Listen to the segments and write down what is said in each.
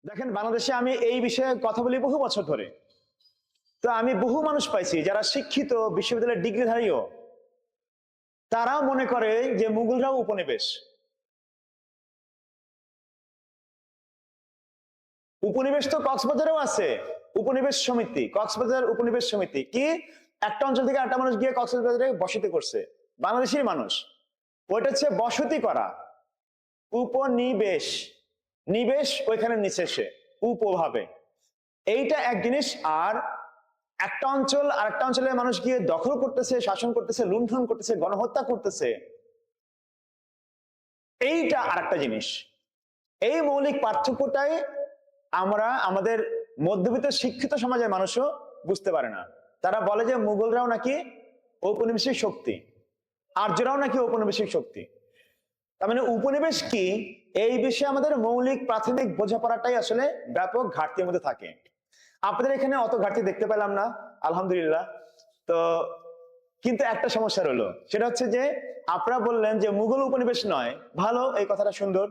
দেখেন, বাংলাদেশে আমি এই বিষয়ে কথা বলি বহু বছর ধরে। তো আমি বহু মানুষ পাইছি যারা শিক্ষিত, বিশ্ববিদ্যালয়ের ডিগ্রিধারীও, তারাও মনে করে যে মুঘলরাও উপনিবেশ। উপনিবেশ তো কক্সবাজারেও আছে, উপনিবেশ সমিতি, কক্সবাজার উপনিবেশ সমিতি কি একটা অঞ্চল থেকে একটা মানুষ গিয়ে কক্সবাজারে বসতি করছে, বাংলাদেশের মানুষ। ওইটা হচ্ছে বসতি করা, উপনিবেশ। নিবেশ ওইখানে নিচে, সে উপভাবে। এইটা এক জিনিস। আর একটা অঞ্চল আর একটা অঞ্চলের মানুষ গিয়ে দখল করতেছে, শাসন করতেছে, লুণ্ঠন করতেছে, গণহত্যা করতেছে, এইটা আর একটা জিনিস। এই মৌলিক পার্থক্যটাই আমরা আমাদের মধ্যবিত্ত শিক্ষিত সমাজের মানুষও বুঝতে পারে না। তারা বলে যে মুঘলরাও নাকি ঔপনিবেশিক শক্তি, আর্যরাও নাকি ঔপনিবেশিক শক্তি। তার মানে উপনিবেশ কি, এই বিষয়ে আমাদের মৌলিক প্রাথমিক বোঝাপড়াটাই আসলে ব্যাপক ঘাটতির মধ্যে থাকে। আপনাদের এখানে অত ঘাটতি দেখতে পেলাম না, আলহামদুলিল্লাহ। তো কিন্তু একটা সমস্যা রইলো, সেটা হচ্ছে যে আপনারা বললেন যে মুঘল উপনিবেশ নয়। ভালো, এই কথাটা সুন্দর।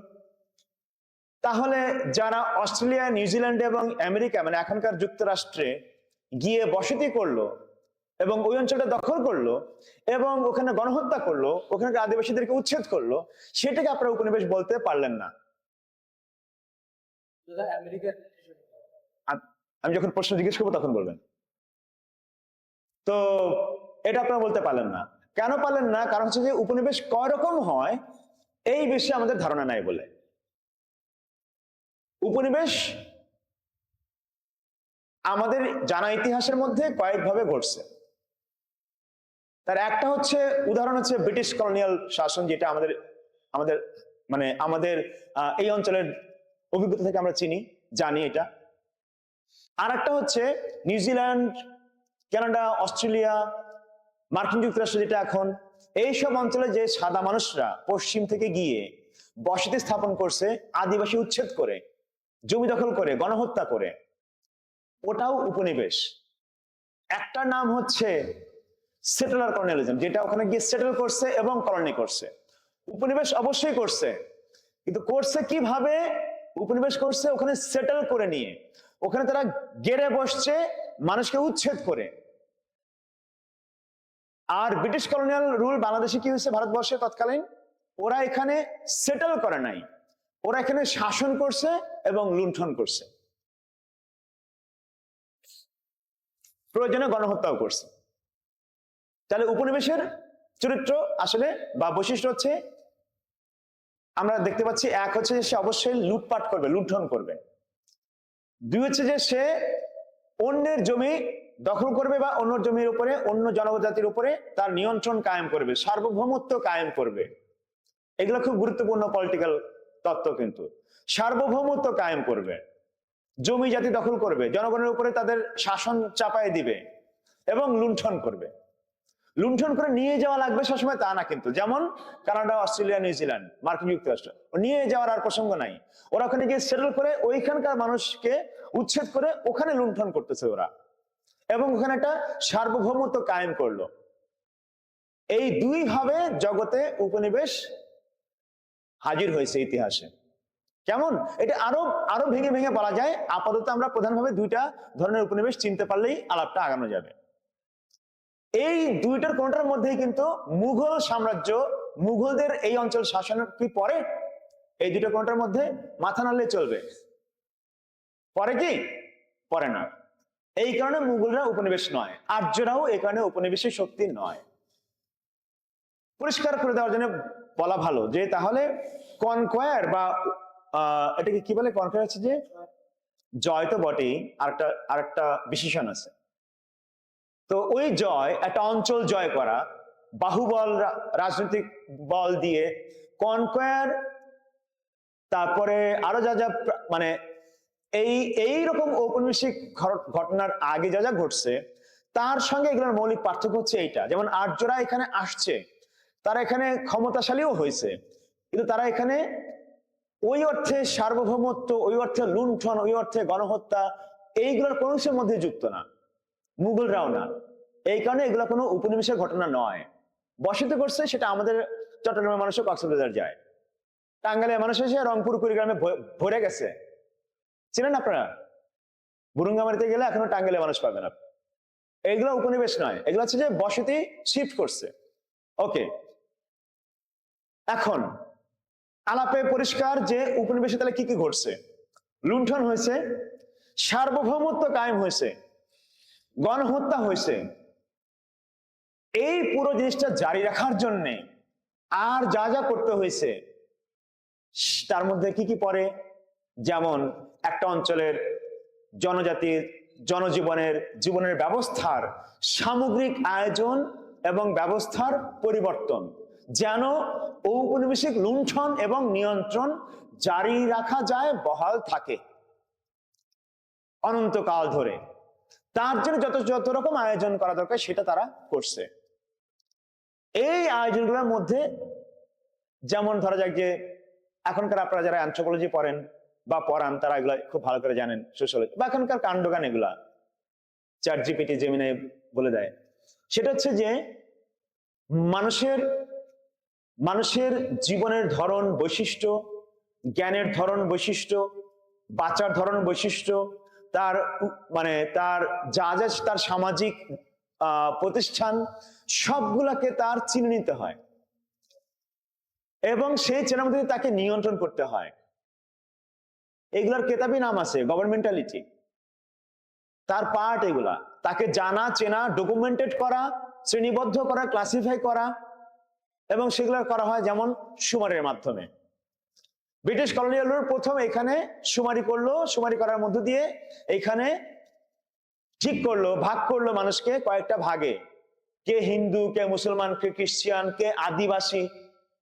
তাহলে যারা অস্ট্রেলিয়া, নিউজিল্যান্ড এবং আমেরিকা, মানে এখনকার যুক্তরাষ্ট্রে গিয়ে বসতি করলো এবং ওই অঞ্চলটা দখল করলো এবং ওখানে গণহত্যা করলো, ওখানকার আদিবাসীদেরকে উচ্ছেদ করলো, সেটাকে আপনারা উপনিবেশ বলতে পারলেন না। আমি যখন প্রশ্ন জিজ্ঞেস করবো তখন বলবেন। তো এটা আপনারা বলতে পারলেন না। কেন পারলেন না? কারণ হচ্ছে যে উপনিবেশ কয় রকম হয় এই বিষয়ে আমাদের ধারণা নাই বলে। উপনিবেশ আমাদের জানা ইতিহাসের মধ্যে কয়েকভাবে ঘটছে। তার একটা হচ্ছে, উদাহরণ হচ্ছে ব্রিটিশ কলোনিয়াল শাসন, যেটা আমাদের আমাদের মানে আমাদের এই অঞ্চলের অভিজ্ঞতা থেকে আমরা চিনি, জানি এটা। আর একটা হচ্ছে নিউজিল্যান্ড, কানাডা, অস্ট্রেলিয়া, মার্কিন যুক্তরাষ্ট্র, যেটা এখন এইসব অঞ্চলে যে সাদা মানুষরা পশ্চিম থেকে গিয়ে বসতি স্থাপন করছে, আদিবাসী উচ্ছেদ করে, জমি দখল করে, গণহত্যা করে, ওটাও উপনিবেশ। একটা নাম হচ্ছে সেটেলার কলোনিয়ালিজম, যেটা ওখানে গিয়ে সেটেল করছে এবং কলোনি করছে। উপনিবেশ অবশ্যই করছে, কিন্তু করছে কিভাবে? উপনিবেশ করছে ওখানে সেটেল করে নিয়ে, ওখানে তারা গেড়ে বসছে মানুষকে উচ্ছেদ করে। আর ব্রিটিশ কলোনিয়াল রুল বাংলাদেশে কি হয়েছে, ভারতবর্ষে তৎকালীন, ওরা এখানে সেটেল করে নাই, ওরা এখানে শাসন করছে এবং লুণ্ঠন করছে, প্রয়োজনে গণহত্যাও করছে। তাহলে উপনিবেশের চরিত্র আসলে বা বৈশিষ্ট্য হচ্ছে, আমরা দেখতে পাচ্ছি, এক হচ্ছে যে সে অবশ্যই লুটপাট করবে, লুণ্ঠন করবে। দুই হচ্ছে যে সে অন্যের জমি দখল করবে বা অন্য জমির উপরে, অন্য জনজাতির উপরে তার নিয়ন্ত্রণ কায়েম করবে, সার্বভৌমত্ব কায়েম করবে। এগুলো খুব গুরুত্বপূর্ণ পলিটিক্যাল তত্ত্ব। কিন্তু সার্বভৌমত্ব কায়েম করবে, জমি জাতি দখল করবে, জনগণের উপরে তাদের শাসন চাপায় দিবে এবং লুণ্ঠন করবে। লুণ্ঠন করে নিয়ে যাওয়া লাগবে সবসময় তা না কিন্তু, যেমন কানাডা, অস্ট্রেলিয়া, নিউজিল্যান্ড, মার্কিন যুক্তরাষ্ট্র, নিয়ে যাওয়ার আর প্রসঙ্গ নাই। ওরা ওখানে গিয়ে সেটেল করে ওইখানকার মানুষকে উচ্ছেদ করে ওখানে লুণ্ঠন করতেছে ওরা, এবং ওখানে একটা সার্বভৌমত্ব কায়েম করলো। এই দুই ভাবে জগতে উপনিবেশ হাজির হয়েছে ইতিহাসে। কেমন? এটা আরো আরো ভেঙে ভেঙে বলা যায়। আপাতত আমরা প্রধানভাবে দুইটা ধরনের উপনিবেশ চিনতে পারলেই আলাপটা আগানো যাবে। এই দুইটার কোনটার মধ্যেই কিন্তু মুঘল সাম্রাজ্য, মুঘলদের এই অঞ্চল শাসনের কি পরে? এই দুটো কোনটার মধ্যে মাথা নাড়লে চলবে? পরে কি? পরে না। এই কারণে মুঘলরা উপনিবেশ নয়, আর্যরাও এই কারণে উপনিবেশী শক্তি নয়। পরিষ্কার করে দেওয়ার জন্য বলা ভালো যে তাহলে কনকোয়ার বা এটাকে কি বলে, কনকোয়ার হচ্ছে যে জয় তো বটেই, আরেকটা বিশেষণ আছে। তো ওই জয়, একটা অঞ্চল জয় করা, বাহুবল, রাজনৈতিক বল দিয়ে কনকোয়ার, তারপরে আরো যা যা মানে এই রকম ঔপনিবেশিক ঘটনার আগে যা যা ঘটছে, তার সঙ্গে এগুলোর মৌলিক পার্থক্য হচ্ছে এইটা। যেমন আর্যরা এখানে আসছে, তারা এখানে ক্ষমতাশালীও হয়েছে, কিন্তু তারা এখানে ওই অর্থে সার্বভৌমত্ব, ওই অর্থে লুণ্ঠন, ওই অর্থে গণহত্যা, এইগুলোর কোনো কিছুর মধ্যে যুক্ত না। মুঘলরাও না। এই কারণে এগুলো কোনো উপনিবেশের ঘটনা নয়। বসতি করছে সেটা আমাদের চট্টগ্রামের মানুষও কক্সবাজার যায়, টাঙ্গাইলের মানুষ এসে রংপুর, কুড়িগ্রামে ভরে গেছে, চিনেন আপনারা? বুরুঙ্গামারিতে গেলে এখনো টাঙ্গাইলে মানুষ পাবেন আপনি। এইগুলো উপনিবেশ নয়, এগুলো হচ্ছে যে বসতি শিফট করছে। ওকে, এখন আলাপে পরিষ্কার যে উপনিবেশে তাহলে কি কি ঘটছে। লুণ্ঠন হয়েছে, সার্বভৌমত্ব কায়েম হয়েছে, গণহত্যা হয়েছে। এই পুরো জিনিসটা জারি রাখার জন্যে আর যা যা করতে হয়েছে তার মধ্যে কি কি পড়ে, যেমন একটা অঞ্চলের জনজাতির জীবনের ব্যবস্থার সামগ্রিক আয়োজন এবং ব্যবস্থার পরিবর্তন, যেন ঔপনিবেশিক লুণ্ঠন এবং নিয়ন্ত্রণ জারি রাখা যায়, বহাল থাকে অনন্তকাল ধরে। তার জন্য যত রকম আয়োজন করা দরকার সেটা তারা করছে। এই আয়োজনগুলোর মধ্যে যেমন ধরা যাক যে এখনকার আপনারা যারা অ্যানথ্রোপোলজি পড়েন বা পড়ান তারা এগুলা খুব ভালো করে জানেন, সোশ্যালজি বা এখনকার কাণ্ডজ্ঞান এগুলা চ্যাট জিপিটি জেমিনাই বলে দেয়। সেটা হচ্ছে যে মানুষের জীবনের ধরন বৈশিষ্ট্য, জ্ঞানের ধরন বৈশিষ্ট্য, বাঁচার ধরন বৈশিষ্ট্য, তার তার যা যা তার সামাজিক প্রতিষ্ঠান সবগুলাকে তার চিনে নিতে হয় এবং সেই চেনার মধ্যে তাকে নিয়ন্ত্রণ করতে হয়। এগুলার কেতাবি নাম আছে গভর্নমেন্টালিটি, তার পার্ট এগুলা। তাকে জানা, চেনা, ডকুমেন্টেড করা, শ্রেণীবদ্ধ করা, ক্লাসিফাই করা, এবং সেগুলো করা হয় যেমন সুমারের মাধ্যমে। ব্রিটিশ কলোনিয়াল রুল প্রথম এখানে সুমারি করলো, সুমারি করার মধ্য দিয়ে এখানে ঠিক করলো, ভাগ করলো মানুষকে কয়েকটা ভাগে, কে হিন্দু, কে মুসলমান, কে খ্রিস্টান, কে আদিবাসী,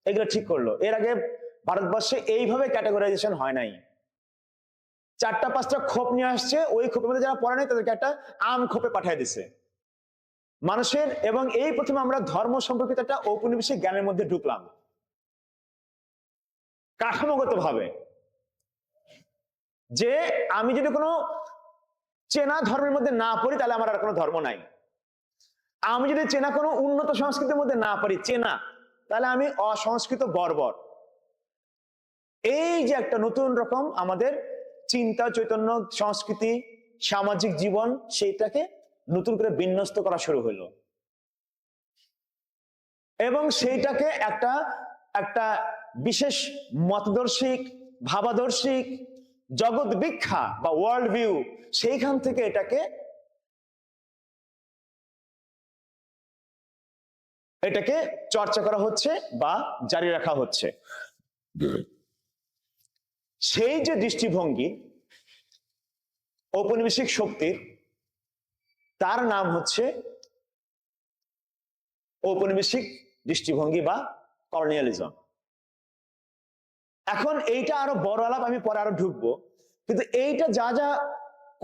এগুলো ঠিক করলো। এর আগে ভারতবর্ষে এইভাবে ক্যাটাগরাইজেশন হয় নাই। 4-5টা খোপ নিয়ে আসছে, ওই খোপের মধ্যে যারা পড়ে নাই তাদেরকে একটা আম খোপে পাঠিয়ে দিছে মানুষের। এবং এই প্রথমে আমরা ধর্ম সম্পর্কিত একটা ঔপনিবেশিক জ্ঞানের মধ্যে ঢুকলাম কাঠামোগত ভাবে, যে আমি যদি কোনো চেনা ধর্মের মধ্যে না পড়ি তাহলে আমার আর কোনো ধর্ম নাই। আমি যদি চেনা কোনো উন্নত সংস্কৃতির মধ্যে না পারি চেনা, তাহলে আমি অসংস্কৃত বর্বর। এই যে একটা নতুন রকম আমাদের চিন্তা, চৈতন্য, সংস্কৃতি, সামাজিক জীবন, সেইটাকে নতুন করে বিন্যস্ত করা শুরু হলো এবং সেইটাকে একটা বিশেষ মতদর্শিক, ভাবাদর্শিক, জগৎ বিখ্যা বা ওয়ার্ল্ড ভিউ, সেইখান থেকে এটাকে চর্চা করা হচ্ছে বা জারি রাখা হচ্ছে। সেই যে দৃষ্টিভঙ্গি ঔপনিবেশিক শক্তির, তার নাম হচ্ছে ঔপনিবেশিক দৃষ্টিভঙ্গি বা কলোনিয়ালিজম। এখন এইটা আরো বড় আলাপ, আমি পরে আরো ঢুকবো, কিন্তু এইটা যা যা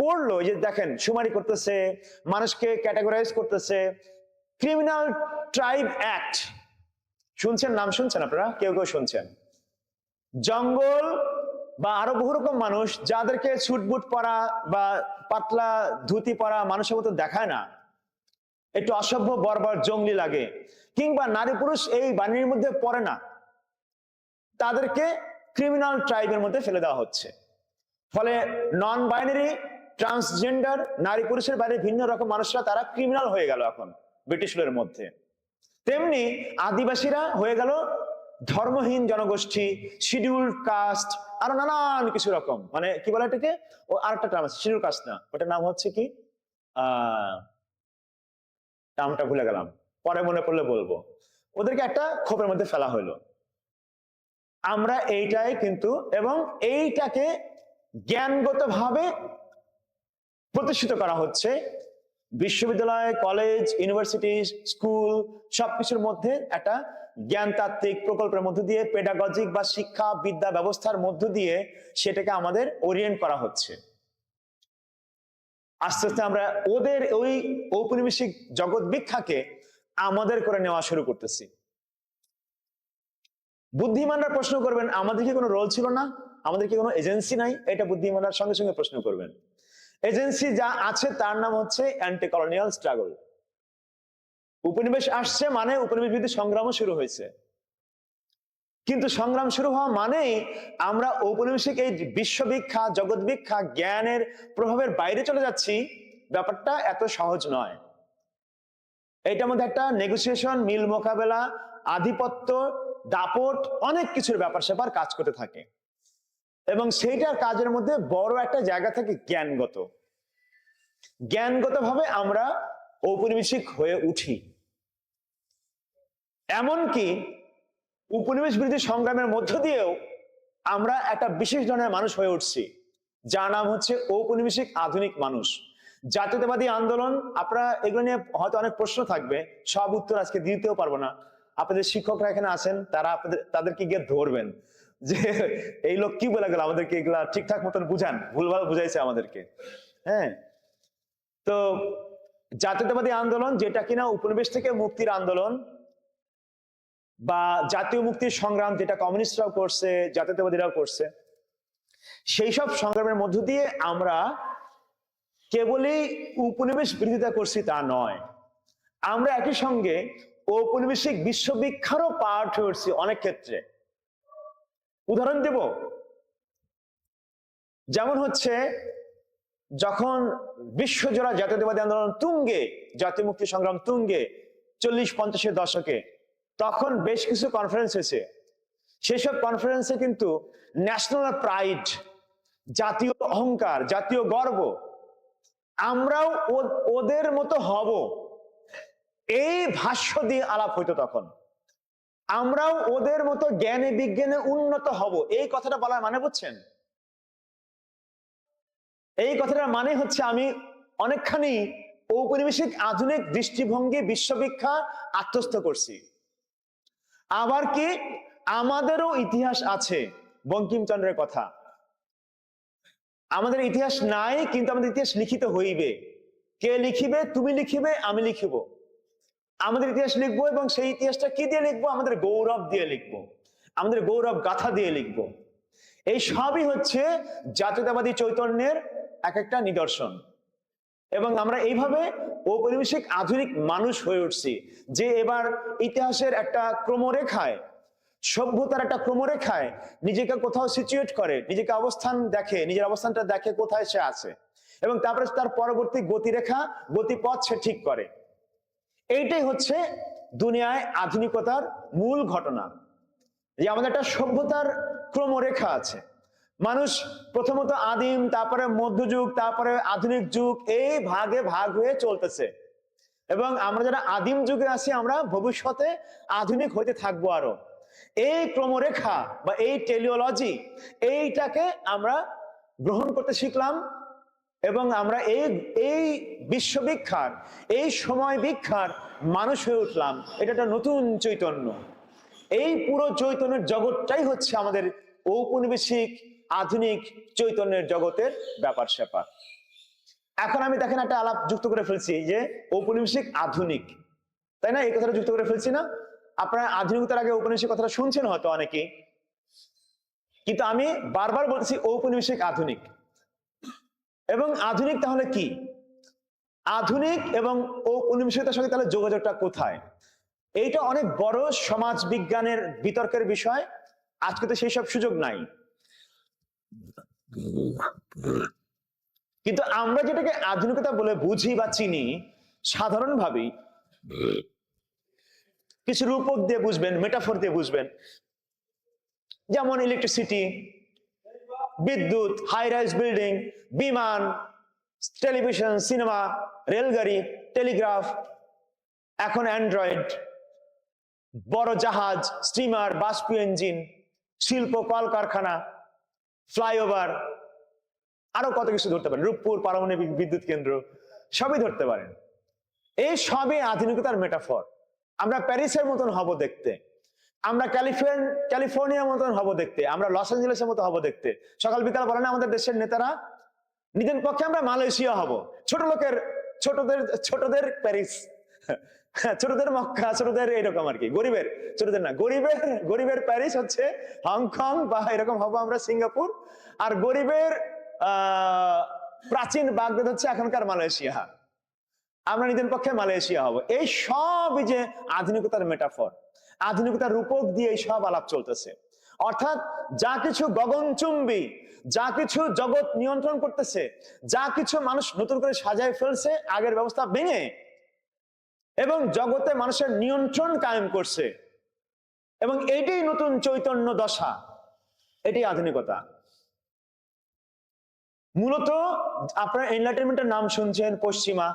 করলো, যে দেখেন সুমারি করতেছে, মানুষকে ক্যাটাগরাইজ করতেছে, ক্রিমিনাল ট্রাইব অ্যাক্ট শুনছেন, নাম শুনছেন আপনারা, কেউ কেউ শুনছেন। জঙ্গল বা আরো বহু রকম মানুষ যাদেরকে ছুটবুট পরা বা পাতলা ধুতি পরা মানুষের মতো দেখায় না, একটু অসভ্য, বর্বর, জঙ্গলি লাগে, কিংবা নারী পুরুষ এই বাণীর মধ্যে পড়ে না, তাদেরকে ক্রিমিনাল ট্রাইবের মধ্যে ফেলে দেওয়া হচ্ছে। ফলে নন বাইনারি, ট্রান্সজেন্ডার, নারী পুরুষের বাইরে ভিন্ন রকম মানুষরা তারা ক্রিমিনাল হয়ে গেল এখন ব্রিটিশ রুলের মধ্যে। তেমনি আদিবাসীরা হয়ে গেল ধর্মহীন জনগোষ্ঠী, শিডিউল্ড কাস্ট, আরো নানান কিছু রকম, কি বলে এটাকে, ও আরেকটা টার্ম আছে, শিডিউল কাস্ট না, ওটার নাম হচ্ছে কি, নামটা ভুলে গেলাম, পরে মনে পড়লে বলবো। ওদেরকে একটা খোপের মধ্যে ফেলা হলো। আমরা এইটাই কিন্তু, এবং এইটাকে জ্ঞানগত ভাবে প্রতিষ্ঠিত করা হচ্ছে বিশ্ববিদ্যালয়, কলেজ, ইউনিভার্সিটি, স্কুল, সবকিছুর মধ্যে একটা জ্ঞানতাত্ত্বিক প্রকল্পের মধ্য দিয়ে, পেডাগজিক বা শিক্ষা বিদ্যা ব্যবস্থার মধ্য দিয়ে সেটাকে আমাদের ওরিয়েন্ট করা হচ্ছে। আস্তে আস্তে আমরা ওদের ওই ঔপনিবেশিক জগৎ বিখ্যাকে আমাদের করে নেওয়া শুরু করতেছি। বুদ্ধিমানরা প্রশ্ন করবেন, আমাদের কি কোনো রোল ছিল না, আমাদের কি কোনো এজেন্সি নাই? এটা বুদ্ধিমানরা সঙ্গে সঙ্গে প্রশ্ন করবেন। এজেন্সি যা আছে তার নাম হচ্ছে অ্যান্টি কলোনিয়াল স্ট্রাগল। উপনিবেশ আসছে মানে উপনিবেশ বিরোধী সংগ্রামও শুরু হয়েছে। কিন্তু সংগ্রাম শুরু হওয়া মানেই আমরা ঔপনিবেশিক এই বিশ্ববিখ্যাত জগৎ বিখ্যাত জ্ঞানের প্রভাবের বাইরে চলে যাচ্ছি, ব্যাপারটা এত সহজ নয়। এইটার মধ্যে একটা নেগোসিয়েশন, মিল মোকাবেলা, আধিপত্য, দাপট, অনেক কিছুর ব্যাপার স্যাপার কাজ করতে থাকে। এবং সেইটার কাজের মধ্যে বড় একটা জায়গা থাকে জ্ঞানগত। জ্ঞানগত ভাবে আমরা ঔপনিবেশিক হয়ে উঠি। এমনকি উপনিবেশ বিরোধী সংগ্রামের মধ্য দিয়েও আমরা একটা বিশেষ ধরনের মানুষ হয়ে উঠছি, যার নাম হচ্ছে ঔপনিবেশিক আধুনিক মানুষ। জাতীয়তাবাদী আন্দোলন, আপনারা এগুলো নিয়ে হয়তো অনেক প্রশ্ন থাকবে, সব উত্তর আজকে দিতেও পারবো না। আপনাদের শিক্ষকরা এখানে আছেন, তারা তাদেরকে গিয়ে ধরবেন যে এই লোক কি বলে গেল, আমাদেরকে এগুলা ঠিকঠাক মতন বুঝান, ভুলভাল বুঝাইছে আমাদেরকে। হ্যাঁ, তো জাতীয়তাবাদী আন্দোলন, যেটা কিনা উপনিবেশ থেকে মুক্তির আন্দোলন বা জাতীয় মুক্তির সংগ্রাম, যেটা কমিউনিস্টরাও করছে, জাতীয়তাবাদীরাও করছে, সেই সব সংগ্রামের মধ্য দিয়ে আমরা কেবলই উপনিবেশ বিরোধিতা করছি তা নয়, আমরা একই সঙ্গে ঔপনিবেশিক বিশ্ববিখ্যাতও পার্ট হয়ে উঠছি অনেক ক্ষেত্রে। উদাহরণ দেব, যেমন হচ্ছে যখন বিশ্বজোড়া জাতীয়তাবাদী আন্দোলন তুঙ্গে, জাতীয় মুক্তি সংগ্রাম তুঙ্গে 40-50-এর দশকে, তখন বেশ কিছু কনফারেন্স হয়েছে। সেসব কনফারেন্সে কিন্তু ন্যাশনাল প্রাইড, জাতীয় অহংকার, জাতীয় গর্ব, আমরাও ওদের মতো হব, এই ভাষ্য দিয়ে আলাপ হইতো তখন। আমরাও ওদের মতো জ্ঞানে বিজ্ঞানে উন্নত হব, এই কথাটা বলার মানে বুঝছেন? এই কথাটার মানে হচ্ছে আমি অনেকখানি ঔপনিবেশিক আধুনিক দৃষ্টিভঙ্গি বিশ্ববিখ্যাত আত্মস্থ করছি। আবার কি, আমাদেরও ইতিহাস আছে, বঙ্কিমচন্দ্রের কথা। আমাদের ইতিহাস নাই, কিন্তু আমাদের ইতিহাস লিখিত হইবে। কে লিখিবে? তুমি লিখিবে, আমি লিখিব। আমাদের ইতিহাস লিখবো, এবং সেই ইতিহাসটা কি দিয়ে লিখবো? আমাদের গৌরব দিয়ে লিখবো, আমাদের গৌরব গাথা দিয়ে লিখবো। এই সবই হচ্ছে জাতীয়তাবাদী চৈতন্যের এক একটা নিদর্শন। এবং আমরা এইভাবে ঔপনিবেশিক আধুনিক মানুষ হয়ে উঠছি, যে এবার ইতিহাসের একটা ক্রমরেখায়, সভ্যতার একটা ক্রমরেখায় নিজেকে কোথাও সিচুয়েট করে, নিজেকে অবস্থান দেখে, নিজের অবস্থানটা দেখে কোথায় সে আছে, এবং তারপরে তার পরবর্তী গতিরেখা, গতিপথ সে ঠিক করে। এইটাই হচ্ছে দুনিয়ায় আধুনিকতার মূল ঘটনা, যে আমাদের একটা সভ্যতার ক্রমরেখা আছে। মানুষ প্রথমত আদিম, তারপরে মধ্যযুগ, তারপরে আধুনিক যুগ, এই ভাগে ভাগ হয়ে চলতেছে। এবং আমরা যারা আদিম যুগে আছি, আমরা ভবিষ্যতে আধুনিক হইতে থাকবো আরো। এই ক্রমরেখা বা এই টেলিওলজি, এইটাকে আমরা গ্রহণ করতে শিখলাম, এবং আমরা এই বিশ্ববিখ্যাত, এই সময় বিখ্যাত মানুষ হয়ে উঠলাম। এটা একটা নতুন চৈতন্য। এই পুরো চৈতন্যের জগৎটাই হচ্ছে আমাদের ঔপনিবেশিক আধুনিক চৈতন্যের জগতের ব্যাপার স্যাপার। এখন আমি দেখেন একটা আলাপ যুক্ত করে ফেলছি, যে ঔপনিবেশিক আধুনিক, তাই না? এই কথাটা যুক্ত করে ফেলছি না? আপনারা আধুনিকতার আগে ঔপনিবেশিক কথাটা শুনছেন হয়তো অনেকেই, কিন্তু আমি বারবার বলছি ঔপনিবেশিক আধুনিক। এবং আধুনিক তাহলে কি? আধুনিক এবং ঔপনিবেশিকতার সঙ্গে তাহলে যোগাযোগটা কোথায়? এইটা অনেক বড় সমাজ বিজ্ঞানের বিতর্কের বিষয়। আজকে তো সেই সব সুযোগ নাই, কিন্তু আমরা যেটাকে আধুনিকতা বলে বুঝি বা চিনি, সাধারণভাবেই কিছু রূপক দিয়ে বুঝবেন, মেটাফোর দিয়ে বুঝবেন। যেমন ইলেকট্রিসিটি, বিদ্যুৎ, হাই রাইজ বিল্ডিং, বিমান, টেলিভিশন, সিনেমা, রেলগাড়ি, টেলিগ্রাফ, এখন অ্যান্ড্রয়েড, বড় জাহাজ, স্টিমার, বাষ্পীয় ইঞ্জিন, শিল্প, কলকারখানা, ফ্লাইওভার, আরো কত কিছু ধরতে পারেন, রূপপুর পারমাণবিক বিদ্যুৎ কেন্দ্র, সবই ধরতে পারেন। এই সবই আধুনিকতার মেটাফর। আমরা প্যারিসের মতন হব দেখতে, আমরা ক্যালিফোর্নিয়ার মতন হব দেখতে, আমরা লস অ্যাঞ্জেলেসের মতো হব দেখতে। সকাল বিকাল বলে না আমাদের দেশের নেতারা, নিজের পক্ষে আমরা মালয়েশিয়া হব, ছোটদের প্যারিস, ছোটদের মক্কা, ছোটদের এরকম আর কি, ছোটদের না, গরিবের প্যারিস হচ্ছে হংকং, বা এরকম হবো আমরা সিঙ্গাপুর। আর গরিবের প্রাচীন বাগদাদ হচ্ছে এখনকার মালয়েশিয়া, আমরা নিজের পক্ষে মালয়েশিয়া হব। এই সবই যে আধুনিকতার মেটাফর। আধুনিকতার রূপক দিয়ে এই সব আলাপ চলতেছে। অর্থাৎ যা কিছু গগনচুম্বী, যা কিছু জগৎ নিয়ন্ত্রণ করতেছে, যা কিছু মানুষ নতুন করে সাজায় ফেলছে আগের ব্যবস্থা ভেঙে, এবং জগতে মানুষের নিয়ন্ত্রণ কায়েম করছে, এবং এটাই নতুন চৈতন্য দশা, এটাই আধুনিকতা। মূলত আপনারা এনলাইটেনমেন্টের নাম শুনছেন, পশ্চিমা।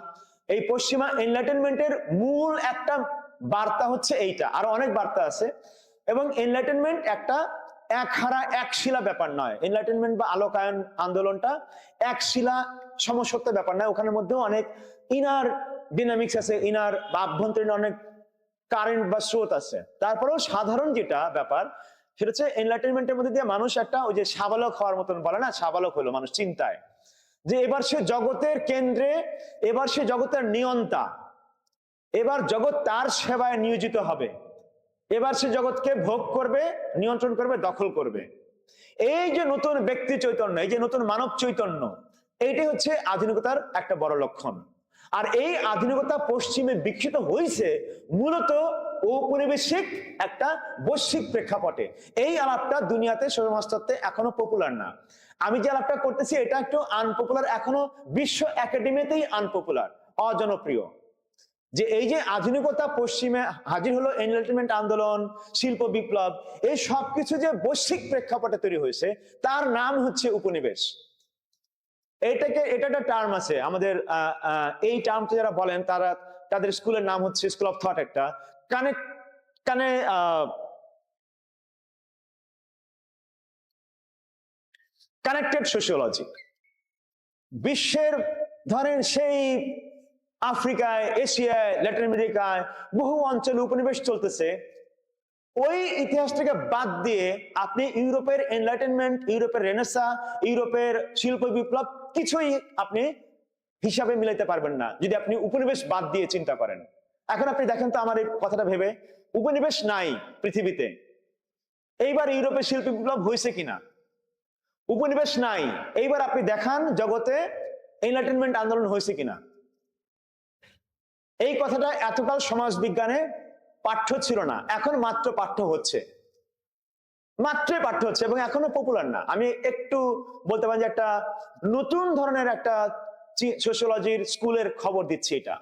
এই পশ্চিমা এনলাইটেনমেন্টের মূল একটা বার্তা হচ্ছে এইটা, আরো অনেক বার্তা আছে। এবং এনলাইটেনমেন্ট একটা একহারা একশিলা ব্যাপার নয়। এনলাইটেনমেন্ট বা আলোকায়ন আন্দোলনটা একশিলা সমসত্ব ব্যাপার নয়, ওখানের মধ্যেও অনেক ইনার ডিনামিক্স আছে, ইনার বা আভ্যন্তরীণ অনেক কারেন্ট বা স্রোত আছে। তারপরেও সাধারণ যেটা ব্যাপার সেটা হচ্ছে এনলাইটেনমেন্টের মধ্যে দিয়ে মানুষ একটা ওই যে সাবালক হওয়ার মতন বলে না, সাবালক হলো মানুষ চিন্তায়, যে এবার সে জগতের কেন্দ্রে, এবার সে জগতের নিয়ন্তা, এবার জগৎ তার সেবায় নিয়োজিত হবে, এবার সে জগৎকে ভোগ করবে, নিয়ন্ত্রণ করবে, দখল করবে। এই যে নতুন ব্যক্তি চৈতন্য, এই যে নতুন মানব চৈতন্য, এইটাই হচ্ছে আধুনিকতার একটা বড় লক্ষণ। আর এই আধুনিকতা পশ্চিমে বিকশিত হয়েছে মূলত ঔপনিবেশিক একটা বৈশ্বিক প্রেক্ষাপটে। এই আলাপটা দুনিয়াতে সমাজতত্ত্বে এখনো পপুলার না। আমি যে আলাপটা করতেছি এটা একটু আনপপুলার, এখনো বিশ্ব একাডেমিতেই আনপপুলার, অজনপ্রিয়। যে এই যে আধুনিকতা পশ্চিমে হাজির হলো, এনলাইটেনমেন্ট আন্দোলন, শিল্প বিপ্লব, এই সবকিছু যে বৈশ্বিক প্রেক্ষাপটে তৈরি হয়েছে, তার নাম হচ্ছে উপনিবেশ। এটা একটা টার্ম আছে আমাদের, এই টার্মটা যারা বলেন তারা, তাদের স্কুলের নাম হচ্ছে স্কুল অফ থট, একটা কানেক্টেড সোশিওলজি। বিশ্বের ধরেন সেই আফ্রিকায়, এশিয়ায়, ল্যাটিন আমেরিকায় বহু অঞ্চলে উপনিবেশ চলতেছে। ওই ইতিহাসটাকে বাদ দিয়ে আপনি ইউরোপের এনলাইটেনমেন্ট, ইউরোপের রেনেসা, ইউরোপের শিল্প বিপ্লব কিছুই আপনি হিসাবে মিলাইতে পারবেন না যদি আপনি উপনিবেশ বাদ দিয়ে চিন্তা করেন। এখন আপনি দেখেন তো আমার এই কথাটা ভেবে, উপনিবেশ নাই পৃথিবীতে, এইবার ইউরোপের শিল্প বিপ্লব হয়েছে কিনা? উপনিবেশ নাই, এইবার আপনি দেখান জগতে এনলাইটেনমেন্ট আন্দোলন হয়েছে কিনা? এই কথাটা এতকাল সমাজ বিজ্ঞানে পাঠ্য ছিল না, এখন মাত্র পাঠ্য হচ্ছে, মাত্রই পাঠ্য হচ্ছে, এবং এখনো পপুলার না। আমি একটু বলতে পারি যে একটা নতুন ধরনের একটা সোশিওলজির স্কুলের খবর দিচ্ছি। এটা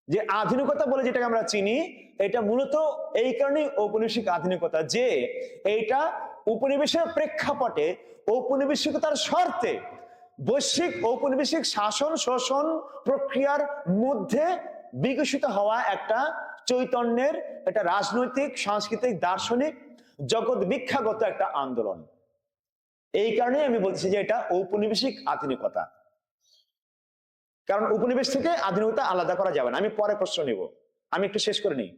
যে আধুনিকতা বলে যেটাকে আমরা চিনি, এটা মূলত এই কারণেই ঔপনিবেশিক আধুনিকতা, যে এইটা উপনিবেশের প্রেক্ষাপটে, ঔপনিবেশিকতার শর্তে, বৈশ্বিক ঔপনিবেশিক শাসন শোষণ প্রক্রিয়ার মধ্যে বিকশিত হওয়া একটা চৈতন্যের, একটা রাজনৈতিক, সাংস্কৃতিক, দার্শনিক, জগৎ বিখ্যাগত একটা আন্দোলন। এই কারণে আমি বলছি যে এটা ঔপনিবেশিক আধুনিকতা, কারণ উপনিবেশ থেকে আধুনিকতা আলাদা করা যাবে না। আমি পরে প্রশ্ন নিব, আমি একটু শেষ করে নিই,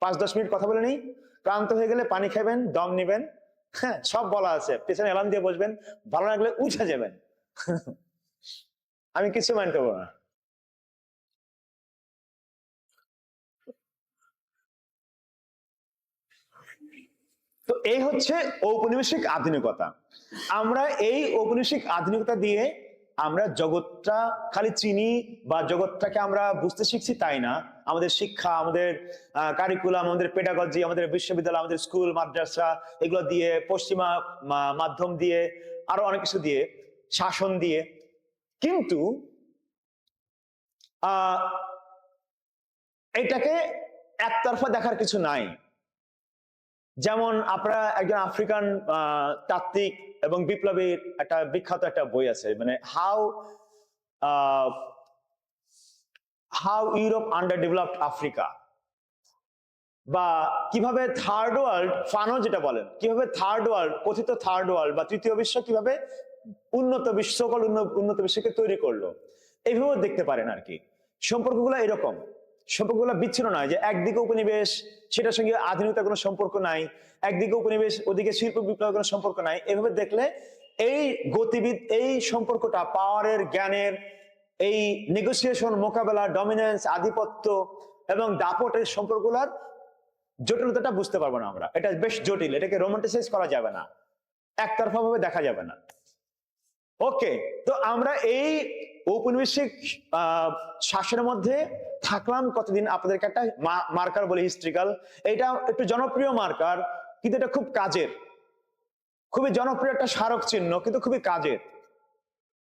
5-10 মিনিট কথা বলে নেই। ক্লান্ত হয়ে গেলে পানি খাবেন, দম নিবেন, হ্যাঁ সব বলা আছে, পেছনে এলার্ম দিয়ে বসবেন, ভালো লাগলে উঠে যাবেন। আমি কিছু মাইন্ড করবো না। তো এই হচ্ছে ঔপনিবেশিক আধুনিকতা। আমরা এই ঔপনিবেশিক আধুনিকতা দিয়ে আমরা জগৎটা খালি চিনি বা জগৎটাকে আমরা বুঝতে শিখছি তাই না, আমাদের শিক্ষা, আমাদের কারিকুলাম, আমাদের পেডাগজি, আমাদের বিশ্ববিদ্যালয়, আমাদের স্কুল মাদ্রাসা, এগুলো দিয়ে, পশ্চিমা মাধ্যম দিয়ে, আরো অনেক কিছু দিয়ে, শাসন দিয়ে, কিন্তু এটাকে একতরফা দেখার কিছু নাই। যেমন আপনারা একজন আফ্রিকান তাত্ত্বিক এবং বিপ্লবীর একটা বিখ্যাত একটা বই আছে, মানে how Europe under developed Africa, বা কিভাবে থার্ড ওয়ার্ল্ড, ফানো যেটা বলেন, কিভাবে থার্ড ওয়ার্ল্ড, কথিত থার্ড ওয়ার্ল্ড বা তৃতীয় বিশ্ব কিভাবে উন্নত বিশ্ব, উন্নত বিশ্বকে তৈরি করলো, এইভাবে দেখতে পারেন আর কি। সম্পর্কগুলো এরকম, সম্পর্কগুলো বিচ্ছিন্ন নয় যে একদিকে উপনিবেশ, সেটার সঙ্গে আধুনিকতার কোনো সম্পর্ক নাই, একদিকে উপনিবেশ, ওদিকে শিল্প বিপ্লবের কোনো সম্পর্ক নাই। এভাবে দেখলে এই গতিবিদ, এই সম্পর্কটা পাওয়ারের, জ্ঞানের, এই নেগোসিয়েশন, মোকাবেলা, ডমিনেন্স, আধিপত্য এবং দাপটের সম্পর্কগুলোর জটিলতাটা বুঝতে পারবো না আমরা। এটা বেশ জটিল, এটাকে রোমান্টিসাইজ করা যাবে না, একতরফা ভাবে দেখা যাবে না। ওকে, তো আমরা এই ঔপনিবেশিক শাসনের মধ্যে থাকলাম কতদিন, আপনাদেরকে একটা মার্কার বলি হিস্ট্রিক্যাল। এটা একটু জনপ্রিয় মার্কার, কিন্তু এটা খুব কাজের, খুবই জনপ্রিয় একটা স্মারক চিহ্ন, কিন্তু খুবই কাজের।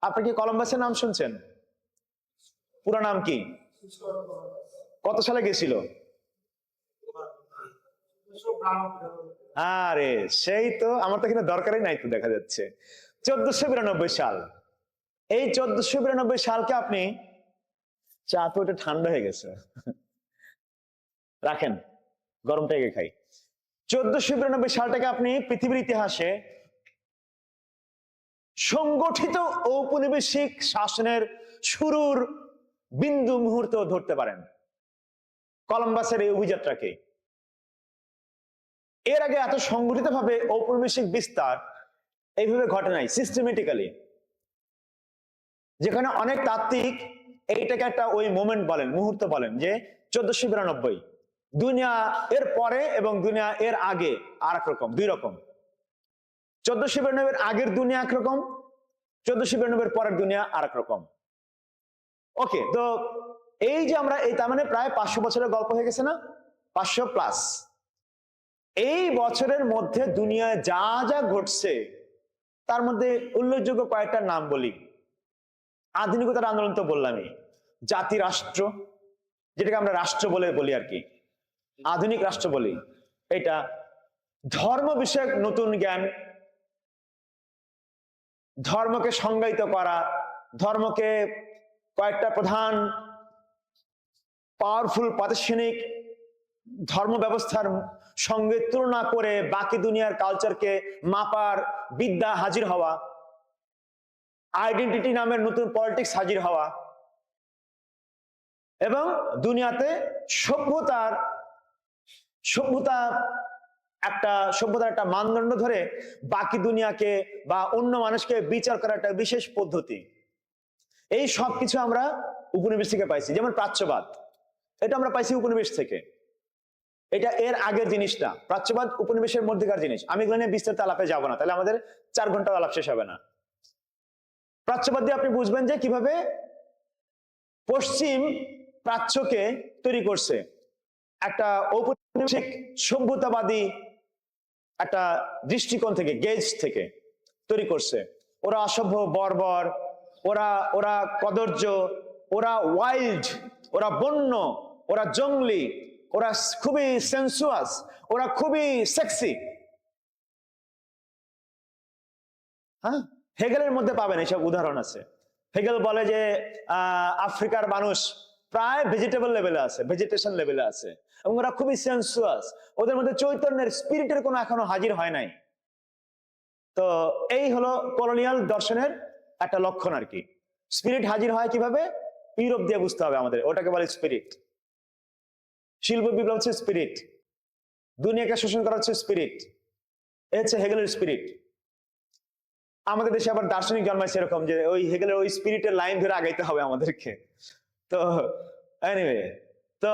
আপনি কি কলম্বাসের নাম শুনছেন? পুরো নাম কি? কত সালে গেছিল? আরে সেই তো, আমার তো এখানে দরকারই নাই তো, দেখা যাচ্ছে 1492 সাল। এই 1492 সালকে আপনি, চা তো এটা ঠান্ডা হয়ে গেছে, রাখেন, গরমটা আগে খাই। 1492 সালটাকে আপনি পৃথিবীর ইতিহাসে সংগঠিত ঔপনিবেশিক শাসনের শুরুর বিন্দু মুহূর্ত ধরতে পারেন, কলম্বাসের এই অভিযাত্রাকে। এর আগে এত সংগঠিত ভাবে ঔপনিবেশিক বিস্তার এইভাবে ঘটে নাই, সিস্টেমেটিক্যালি, যেখানে অনেক তাত্ত্বিক এইটাকে একটা ওই মোমেন্ট বলেন, মুহূর্ত বলেন, যে 1492 দুনিয়া এর পরে এবং দুনিয়া এর আগে আর এক রকম, দুই রকম। 1492 আগের দুনিয়া একরকম, 1492 পরের দুনিয়া আর এক রকম। ওকে, তো এই যে আমরা এই, তার মানে প্রায় 500 বছরের গল্প হয়ে গেছে না, 500 প্লাস। এই বছরের মধ্যে দুনিয়ায় যা যা ঘটছে তার মধ্যে উল্লেখযোগ্য কয়েকটা নাম বলি। আধুনিকতার আন্দোলন তো বললামই, জাতি রাষ্ট্র, যেটাকে আমরা রাষ্ট্র বলে বলি আর কি, আধুনিক রাষ্ট্র বলি, এটা ধর্ম বিষয়ক নতুন জ্ঞান, ধর্মকে সংজ্ঞায়িত করা, ধর্মকে কয়েকটা প্রধান পাওয়ারফুল প্রাতিষ্ঠানিক ধর্ম ব্যবস্থার সঙ্গে তুলনা করে বাকি দুনিয়ার কালচারকে মাপার বিদ্যা হাজির হওয়া, আইডেন্টিটি নামের নতুন পলিটিক্স হাজির হওয়া, এবং দুনিয়াতে সভ্যতার একটা মানদণ্ড ধরে বাকি দুনিয়াকে বা অন্য মানুষকে বিচার করার একটা বিশেষ পদ্ধতি। এই সব কিছু আমরা উপনিবেশ থেকে পাইছি। যেমন প্রাচ্যবাদ, এটা আমরা পাইছি উপনিবেশ থেকে। এটা এর আগের জিনিসটা, প্রাচ্যবাদ উপনিবেশের মধ্যেকার জিনিস। আমি এগুলো নিয়ে বিস্তারিত আলাপে যাবো না, তাহলে আমাদের 4 ঘন্টা আলাপ শেষ হবে না। প্রাচ্যবাদ দিয়ে আপনি বুঝবেন যে কিভাবে পশ্চিম প্রাচ্যকে তৈরি করছে একটা ঔপনিবেশিক সভ্যতাবাদী একটা দৃষ্টিকোণ থেকে, গেজ থেকে তৈরি করছে। ওরা অসভ্য, বর্বর, ওরা কদর্য, ওরা ওয়াইল্ড, ওরা বন্য, ওরা জঙ্গলি, ওরা খুবই সেন্সুয়াস, ওরা খুবই সেক্সি। হ্যাঁ, হেগেলের মধ্যে পাবেন এইসব উদাহরণ আছে। হেগেল বলে যে আফ্রিকার মানুষ প্রায় ভেজিটেবল লেভেলে আছে, ভেজিটেশন লেভেলে আছে, এবং ওরা খুবই সেন্সুয়াস, ওদের মধ্যে চৈতন্যের, স্পিরিটের কোনো এখনো হাজির হয় নাই। তো এই হলো কলোনিয়াল দর্শনের একটা লক্ষণ আর কি। স্পিরিট হাজির হয় কিভাবে? ইউরোপ দিয়ে বুঝতে হবে আমাদের, ওটাকে বলে স্পিরিট। শিল্প বিপ্লব হচ্ছে স্পিরিট, দুনিয়াকে শোষণ করা হচ্ছে স্পিরিট, এ হচ্ছে হেগেলের স্পিরিট। আমাদের দেশে আবার দার্শনিক জন্মাইছে এরকম, যে ওই হেগেলের ওই স্পিরিটের লাইন ধরে আগাইতে হবে আমাদেরকে। তো এনিওয়ে, তো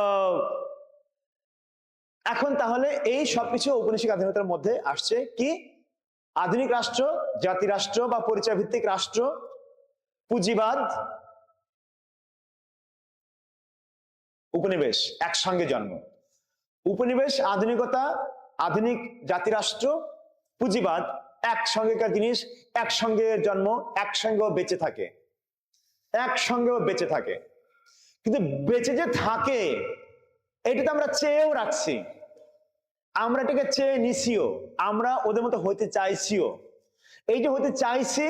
এখন তাহলে এই সবকিছু ঔপনিবেশিক আধুনিকতার মধ্যে আসছে কি? আধুনিক রাষ্ট্র, জাতি রাষ্ট্র বা পরিচয় ভিত্তিক রাষ্ট্র, পুঁজিবাদ, উপনিবেশ একসঙ্গে জন্ম। উপনিবেশ, আধুনিকতা, আধুনিক জাতি রাষ্ট্র, পুঁজিবাদ একসঙ্গেকার জিনিস, একসঙ্গে জন্ম, একসঙ্গেও বেঁচে থাকে, একসঙ্গেও বেঁচে থাকে। কিন্তু বেঁচে যে থাকে এটা তো আমরা চেয়েও রাখছি, আমরা এটাকে চেয়ে নিছিও, আমরা ওদের মতো হইতে চাইছিও। এই যে হইতে চাইছি,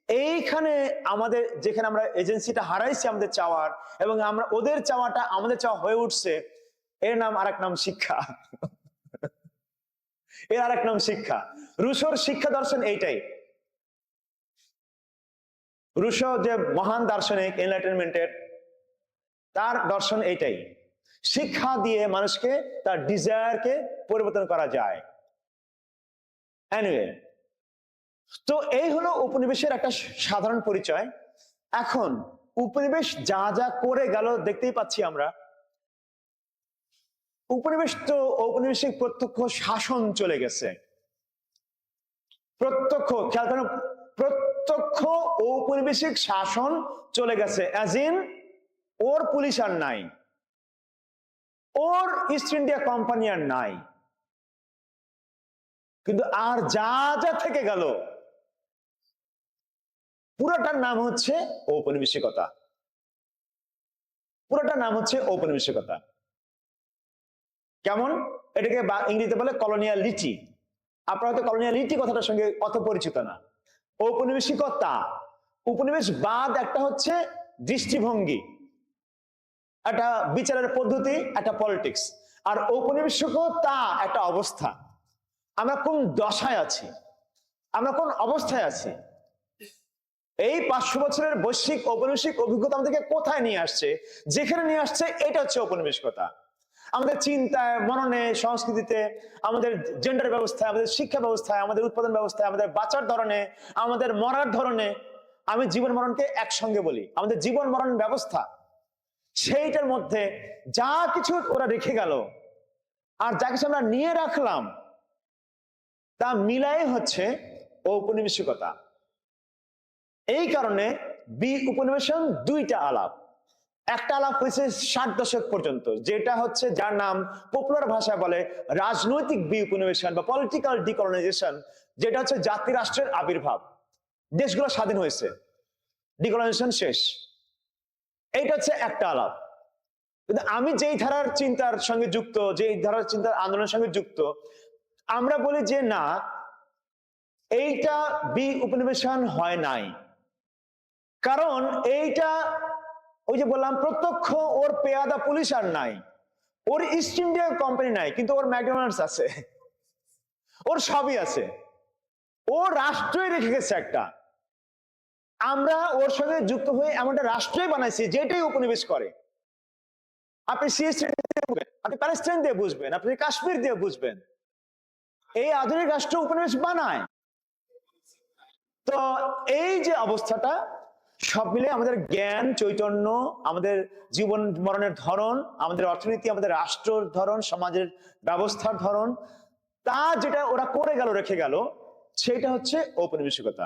এইখানে আমাদের, যেখানে আমরা এজেন্সিটা হারাইছি আমাদের চাওয়ার, এবং আমরা ওদের চাওয়াটা আমাদের চাওয়া হয়ে উঠছে, এর নাম আরেক নাম শিক্ষা। এর আরেক নাম শিক্ষা। রুশোর শিক্ষা দর্শন এইটাই। রুশো যে মহান দার্শনিক এনলাইটেনমেন্টের, তার দর্শন এইটাই, শিক্ষা দিয়ে মানুষকে তার ডিজায়ারকে পরিবর্তন করা যায়। এনিওয়ে, তো এই হলো উপনিবেশের একটা সাধারণ পরিচয়। এখন উপনিবেশ যা যা করে গেল দেখতেই পাচ্ছি আমরা। উপনিবেশ তো ঔপনিবেশিক প্রত্যক্ষ শাসন চলে গেছে, প্রত্যক্ষ, খেয়াল করেন, প্রত্যক্ষ ঔপনিবেশিক শাসন চলে গেছে, অ্যাজ ইন ওর পুলিশ আর নাই, ওর ইস্ট ইন্ডিয়া কোম্পানি আর নাই, কিন্তু আর যা যা থেকে গেল পুরোটার নাম হচ্ছে ঔপনিবেশিকতা, পুরোটার নাম হচ্ছে ঔপনিবেশিকতা। কেমন? এটাকে ইংরেজিতে বলে কলোনিয়ালিটি। আপনারা হয়তো কলোনিয়ালিটি কথাটার সঙ্গে অত পরিচিত না। ঔপনিবেশিকতা, উপনিবেশবাদ একটা হচ্ছে দৃষ্টিভঙ্গি, একটা বিচারের পদ্ধতি, একটা পলিটিক্স। আর ঔপনিবেশিকতা একটা অবস্থা। আমরা কোন দশায় আছি, আমরা কোন অবস্থায় আছি, এই 500 বছরের বৈশ্বিক ঔপনিবেশিক অভিজ্ঞতা আমাদেরকে কোথায় নিয়ে আসছে, যেখানে নিয়ে আসছে এটা হচ্ছে ঔপনিবেশিকতা। আমাদের চিন্তায়, মননে, সংস্কৃতিতে, আমাদের জেন্ডার ব্যবস্থায়, আমাদের শিক্ষা ব্যবস্থায়, আমাদের উৎপাদন ব্যবস্থায়, আমাদের বাঁচার ধরনে, আমাদের মরার ধরনে। আমি জীবন মরণকে একসঙ্গে বলি, আমাদের জীবন মরণ ব্যবস্থা, সেইটার মধ্যে যা কিছু ওরা রেখে গেল আর যা কিছু আমরা নিয়ে রাখলাম তা মিলাই হচ্ছে ঔপনিবেশিকতা। এই কারণে বি উপনিবেশন দুইটা আলাপ। একটা আলাপ হয়েছে 60 দশক পর্যন্ত, যেটা হচ্ছে যার নাম পপুলার ভাষায় বলে রাজনৈতিক বি উপনিবেশন বা পলিটিক্যাল ডিকলোনাইজেশন, যেটা হচ্ছে জাতি রাষ্ট্রের আবির্ভাব, দেশগুলো স্বাধীন হয়েছে, ডিকলোনাইজেশন শেষ। এইটা হচ্ছে একটা আলাপ। কিন্তু আমি যেই ধারার চিন্তার সঙ্গে যুক্ত, যেই ধারার চিন্তার আন্দোলনের সঙ্গে যুক্ত, আমরা বলি যে না, এইটা বি উপনিবেশন হয় নাই। কারণ এইটা ওই যে বললাম, প্রত্যক্ষ ওর পেয়াদা পুলিশ আর নাই, ওর ইস্ট ইন্ডিয়া কোম্পানি নাই, কিন্তু ওর ম্যাকডোনাল্ডস আছে, ওর সবই আছে, ও রাষ্ট্রই রেখে গেছে একটা। আমরা ওর সঙ্গে যুক্ত হয়ে এমনটা রাষ্ট্রই বানাইছি যেটাই উপনিবেশ করে। আপনি সিএসটি দিয়ে বুঝবেন, আপনি প্যালেস্টাইন দিয়ে বুঝবেন, আপনি কাশ্মীর দিয়ে বুঝবেন, এই আধুনিক রাষ্ট্র উপনিবেশ বানায়। তো এই যে অবস্থাটা, সব মিলে আমাদের জ্ঞান চৈতন্য, আমাদের জীবন মরণের ধরন, আমাদের অর্থনীতি, আমাদের রাষ্ট্রের ধরন, সমাজের ব্যবস্থার ধরন, তা যেটা ওরা করে গেল, রেখে গেল, সেটা হচ্ছে ঔপনিবেশিকতা।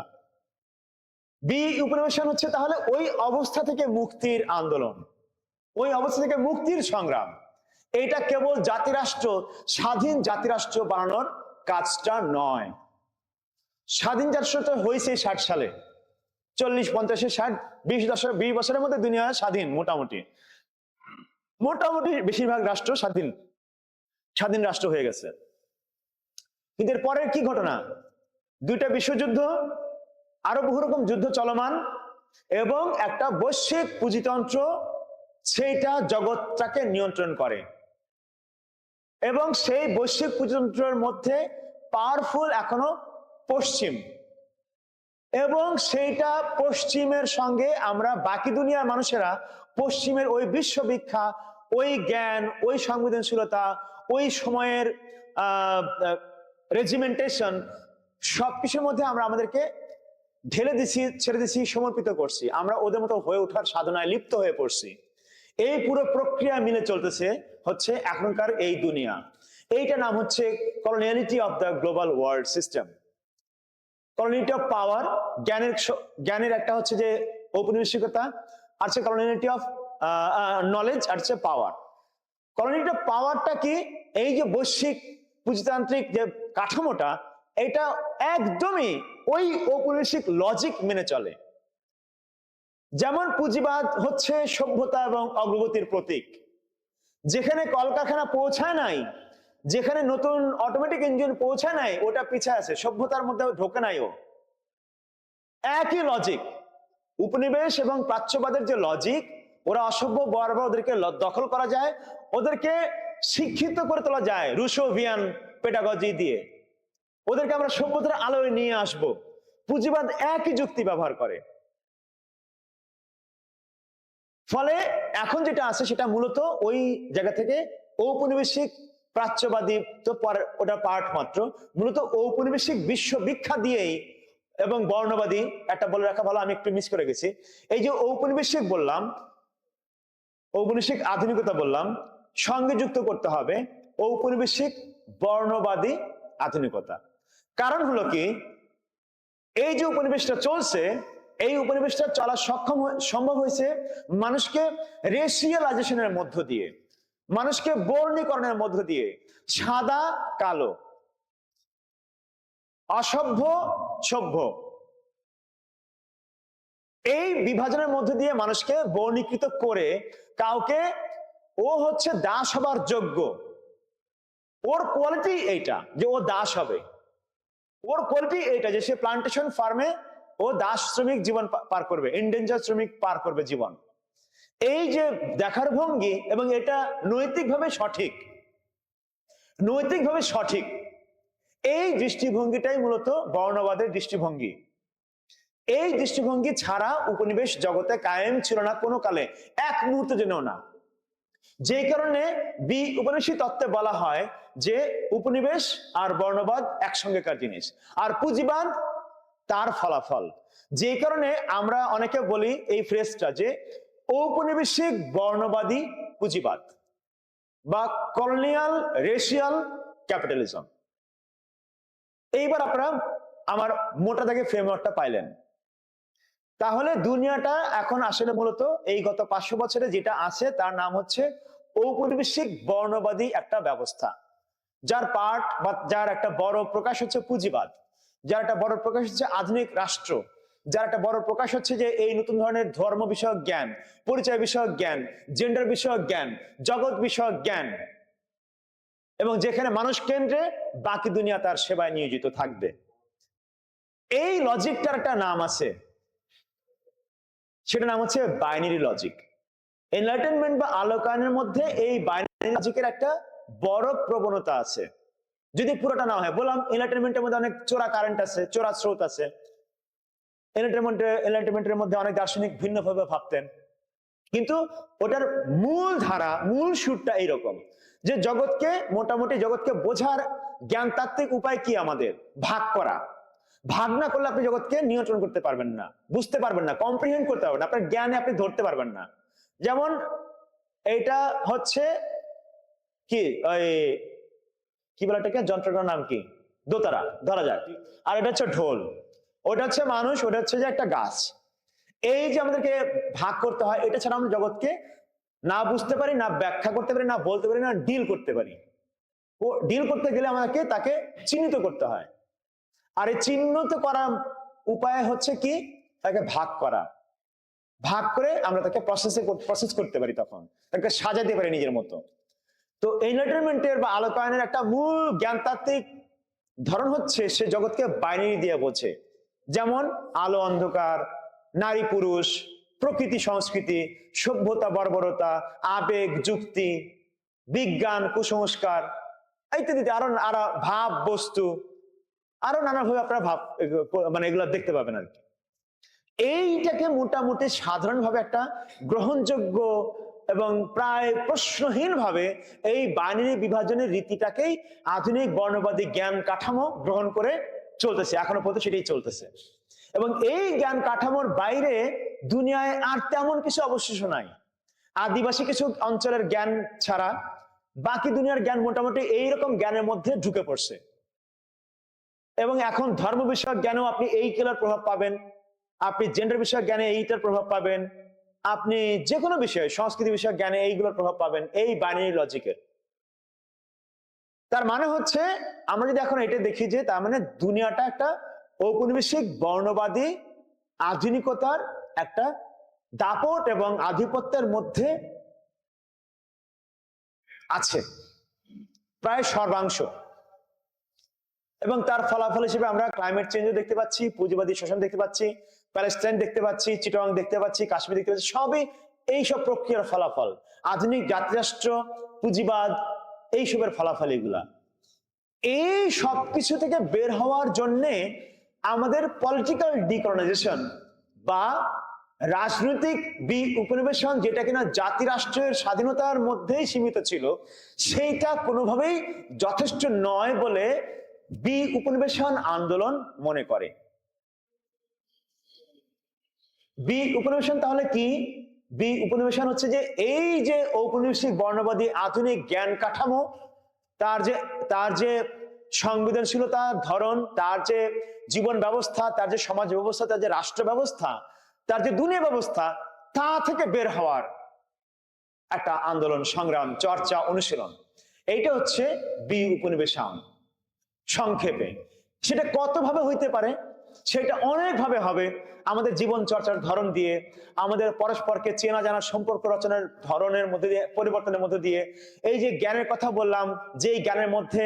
বি উপনিবেশন হচ্ছে তাহলে ওই অবস্থা থেকে মুক্তির আন্দোলন, ওই অবস্থা থেকে মুক্তির সংগ্রাম। এটা কেবল জাতিরাষ্ট্র, স্বাধীন জাতিরাষ্ট্র বানানোর কাজটা নয়। স্বাধীন জাতিরাষ্ট্র হয়েছে 60 সালে, 40, 50, 60, 20 বছরের মধ্যে দুনিয়া স্বাধীন, মোটামুটি বেশিরভাগ রাষ্ট্র স্বাধীন রাষ্ট্র হয়ে গেছে। কিন্তু এর পরের কি ঘটনা? দুইটা বিশ্বযুদ্ধ, আরো বহু রকম যুদ্ধ চলমান, এবং একটা বৈশ্বিক পুঁজিতন্ত্র সেইটা জগৎটাকে নিয়ন্ত্রণ করে। এবং সেই বৈশ্বিক পুঁজিতন্ত্রের মধ্যে পাওয়ারফুল এখনো পশ্চিম, এবং সেইটা পশ্চিমের সঙ্গে আমরা বাকি দুনিয়ার মানুষেরা পশ্চিমের ওই বিশ্ববিখ্যাত ওই জ্ঞান, ওই সংবেদনশীলতা, ওই সময়ের রেজিমেন্টেশন, সবকিছুর মধ্যে আমরা আমাদেরকে ঢেলে দিছি, ছেড়ে দিছি, সমর্পিত করছি। আমরা ওদের মতো হয়ে ওঠার সাধনায় লিপ্ত হয়ে পড়ছি। এই পুরো প্রক্রিয়া মিলে চলতেছে হচ্ছে এখনকার এই দুনিয়া। এইটা নাম হচ্ছে coloniality of the global world system. Coloniality of power, জ্ঞানের একটা হচ্ছে যে ঔপনিবেশিকতা, আর হচ্ছে কলোনিয়ালিটি অফ নলেজ, আর হচ্ছে পাওয়ার। কলোনিয়ালিটি অফ পাওয়ারটা কি? এই যে বৈশ্বিক পুঁজিতান্ত্রিক যে কাঠামোটা, এটা একদমই ওই ঔপনিবেশিক লজিক মেনে চলে। যেমন পুঁজিবাদ হচ্ছে সভ্যতা এবং অগ্রগতির প্রতীক। যেখানে কলকারখানা পৌঁছায় নাই, যেখানে নতুন অটোমেটিক ইঞ্জিন পৌঁছায় নাই, ওটা পিছায় আছে, সভ্যতার মধ্যে ঢোকে নাই। ও একই লজিক। উপনিবেশ এবং প্রাচ্যবাদের যে লজিক, ওরা অসভ্য, বরাবর ওদেরকে দখল করা যায়, ওদেরকে শিক্ষিত করে তোলা যায় রুশোভিয়ান পেডাগজি দিয়ে, ওদেরকে আমরা সভ্যতার আলোয় নিয়ে আসব। পুঁজিবাদ একই যুক্তি ব্যবহার করে। ফলে এখন যেটা আছে সেটা মূলত ওই জায়গা থেকে ঔপনিবেশিক প্রাচ্যবাদী, তো ওটা পার্ট মাত্র, মূলত ঔপনিবেশিক বিশ্ববিখ্যাত দিয়েই, এবং বর্ণবাদী একটা বলে রাখা ভালো, আমি একটু মিস করে গেছি। এই যে ঔপনিবেশিক বললাম, ঔপনিবেশিক আধুনিকতা বললাম, সঙ্গে যুক্ত করতে হবে ঔপনিবেশিক বর্ণবাদী আধুনিকতা। কারণ হলো কি, এই যে উপনিবেশটা চলছে, এই উপনিবেশটা চলা সম্ভব হয়েছে মানুষকে রেশিয়ালাইজেশনের মধ্য দিয়ে, মানুষকে বর্ণীকরণের মধ্য দিয়ে। সাদা কালো, অসভ্য সভ্য, এই বিভাজনের মধ্য দিয়ে মানুষকে বর্ণীকৃত করে কাউকে ও হচ্ছে দাস হবার যোগ্য, ওর কোয়ালিটি এইটা যে ও দাস হবে, ওর কোয়ালিটি এইটা যে সে প্লান্টেশন ফার্মে ও দাস শ্রমিক জীবন পার করবে, ইন্ডেঞ্জার শ্রমিক পার করবে জীবন। এই যে দেখার ভঙ্গি, এবং এটা নৈতিকভাবে সঠিক, নৈতিকভাবে সঠিক, এই দৃষ্টিভঙ্গিটাই মূলত বর্ণবাদের দৃষ্টিভঙ্গি। এই দৃষ্টিভঙ্গি ছাড়া উপনিবেশ জগতে কায়েম ছিল না কোনো কালে, এক মুহূর্তে যেন না। যে কারণে উপনিবেশী তত্ত্বে বলা হয় যে উপনিবেশ আর বর্ণবাদ একসঙ্গেকার জিনিস, আর পুঁজিবাদ তার ফলাফল। যে কারণে আমরা অনেকে বলি এই ফ্রেজটা যে ঔপনিবেশিক বর্ণবাদী পুঁজিবাদ বা কলোনিয়াল রেশিয়াল ক্যাপিটালিজম। এইবার আপনারা আমার মোটা দাগে ফ্রেমওয়ার্কটা পাইলেন। তাহলে দুনিয়াটা এখন আসলে মূলত এই গত 500 বছরে যেটা আছে তার নাম হচ্ছে ঔপনিবেশিক বর্ণবাদী একটা ব্যবস্থা, যার পার্ট বা যার একটা বড় প্রকাশ হচ্ছে পুঁজিবাদ, যার একটা বড় প্রকাশ হচ্ছে আধুনিক রাষ্ট্র, যার একটা বড় প্রকাশ হচ্ছে যে এই নতুন ধরনের ধর্ম বিষয়ক জ্ঞান, পরিচয় বিষয়ক জ্ঞান, জেন্ডার বিষয়ক জ্ঞান, জগৎ বিষয়ক জ্ঞান, এবং যেখানে মানুষ কেন্দ্রে বাকি দুনিয়া তার সেবায় নিয়োজিত থাকবে। এই লজিকটার একটা নাম আছে, সেটা নাম হচ্ছে বাইনারি লজিক। এনলাইটেনমেন্ট বা আলোকায়নের মধ্যে এই বাইনারি লজিকের একটা বড় প্রবণতা আছে। যদি পুরোটা না হয়, বললাম এনলাইটেনমেন্টের মধ্যে অনেক চোরা কারেন্ট আছে, চোরা স্রোত আছে। এনলাইটেনমেন্টের মধ্যে অনেক দার্শনিক ভিন্নভাবে ভাবতেন, কিন্তু ওটার মূল ধারা, মূল সুরটা এইরকম যে জগৎকে মোটামুটি জগৎকে বোঝার জ্ঞানতাত্ত্বিক উপায় কি? আমাদের ভাগ করা। ভাগ না করলে আপনি জগৎকে নিয়ন্ত্রণ করতে পারবেন না, বুঝতে পারবেন না, কম্প্রিহেন্ড করতে পারবেন না, আপনার জ্ঞানে আপনি ধরতে পারবেন না। যেমন এইটা হচ্ছে কি, ওই কি বলে এটাকে, যন্ত্রটার নাম কি, দোতারা ধরা যায়, আর এটা হচ্ছে ঢোল, ওটা হচ্ছে মানুষ, ওটা হচ্ছে যে একটা গাছ। এই যে আমাদেরকে ভাগ করতে হয়, এটা ছাড়া আমরা জগৎকে না বুঝতে পারি, না ব্যাখ্যা করতে পারি, না বলতে পারি, না ডিল করতে পারি। ও ডিল করতে গেলে আমাদেরকে তাকে চিহ্নিত করতে হয়, আর এই চিহ্নিত করার উপায় হচ্ছে কি, তাকে ভাগ করা। ভাগ করে আমরা তাকে প্রসেস করতে পারি, তখন তাকে সাজাতে পারি নিজের মতো। তো এনলাইটেনমেন্টের বা আলোকায়নের একটা মূল জ্ঞানতাত্ত্বিক ধরন হচ্ছে সে জগৎকে বাইনারি দিয়ে বোঝে। যেমন আলো অন্ধকার, নারী পুরুষ, প্রকৃতি সংস্কৃতি, সভ্যতা বর্বরতা, আবেগ যুক্তি, বিজ্ঞান কুসংস্কার ইত্যাদি, আরো ভাব বস্তু, আরো নানাভাবে আপনারা ভাব মানে এগুলো দেখতে পাবেন আর কি। এইটাকে মোটামুটি সাধারণভাবে একটা গ্রহণযোগ্য এবং প্রায় প্রশ্নহীন ভাবে এই বাইনারি বিভাজনের রীতিটাকেই আধুনিক বর্ণবাদী জ্ঞান কাঠামো গ্রহণ করে চলতেছে, এখনো পর্যন্ত সেটাই চলতেছে। এবং এই জ্ঞান কাঠামোর বাইরে দুনিয়ায় আর তেমন কিছু অবশিষ্ট নাই। আদিবাসী কিছু অঞ্চলের জ্ঞান ছাড়া বাকি দুনিয়ার জ্ঞান মোটামুটি এইরকম জ্ঞানের মধ্যে ঢুকে পড়ছে। এবং এখন ধর্ম বিষয়ক জ্ঞানেও আপনি এইগুলোর প্রভাব পাবেন, আপনি জেন্ডার বিষয়ক জ্ঞানে এইটার প্রভাব পাবেন, আপনি যে কোনো বিষয়ে সংস্কৃতি বিষয়ক জ্ঞানে এইগুলোর প্রভাব পাবেন এই বাইনারি লজিকের। তার মানে হচ্ছে আমরা যদি এখন এটা দেখি যে তার মানে দুনিয়াটা একটা ঔপনিবেশিক বর্ণবাদী আধুনিকতার একটা দাপট এবং আধিপত্যের মধ্যে আছে প্রায় সর্বাংশ। এবং তার ফলাফল হিসেবে আমরা ক্লাইমেট চেঞ্জও দেখতে পাচ্ছি, পুঁজিবাদী শোষণ দেখতে পাচ্ছি, প্যালেস্টাইন দেখতে পাচ্ছি, চিটাগং দেখতে পাচ্ছি, কাশ্মীর দেখতে পাচ্ছি, সবই এইসব প্রক্রিয়ার ফলাফল। আধুনিক জাতিরাষ্ট্র, পুঁজিবাদ, এইসবের ফলাফল এগুলা। এই সবকিছু থেকে বের হওয়ার জন্যে আমাদের পলিটিক্যাল ডিকলোনাইজেশন বা রাজনৈতিক উপনিবেশন, যেটা কিনা জাতিরাষ্ট্রের স্বাধীনতার মধ্যেই সীমিত ছিল, সেইটা কোনোভাবেই যথেষ্ট নয় বলে উপনিবেশন আন্দোলন মনে করে। উপনিবেশন তাহলে কি? উপনিবেশন হচ্ছে যে এই যে ঔপনিবেশিক বর্ণবাদী আধুনিক জ্ঞান কাঠামো, তার যে সংবেদনশীলতার ধরন, তার যে জীবন ব্যবস্থা, তার যে সমাজ ব্যবস্থা, তার যে রাষ্ট্র ব্যবস্থা, তার যে দুনিয়া ব্যবস্থা, তা থেকে বের হওয়ার একটা আন্দোলন, সংগ্রাম, চর্চা, অনুশীলন। এইটা হচ্ছে বি উপনিবেশায়ন সংক্ষেপে। সেটা কতভাবে হইতে পারে? সেটা অনেকভাবে হবে। আমাদের জীবন চর্চার ধরন দিয়ে, আমাদের পরস্পরকে চেনা জানার সম্পর্ক রচনার ধরনের মধ্যে দিয়ে, পরিবর্তনের মধ্যে দিয়ে, এই যে জ্ঞানের কথা বললাম, যে জ্ঞানের মধ্যে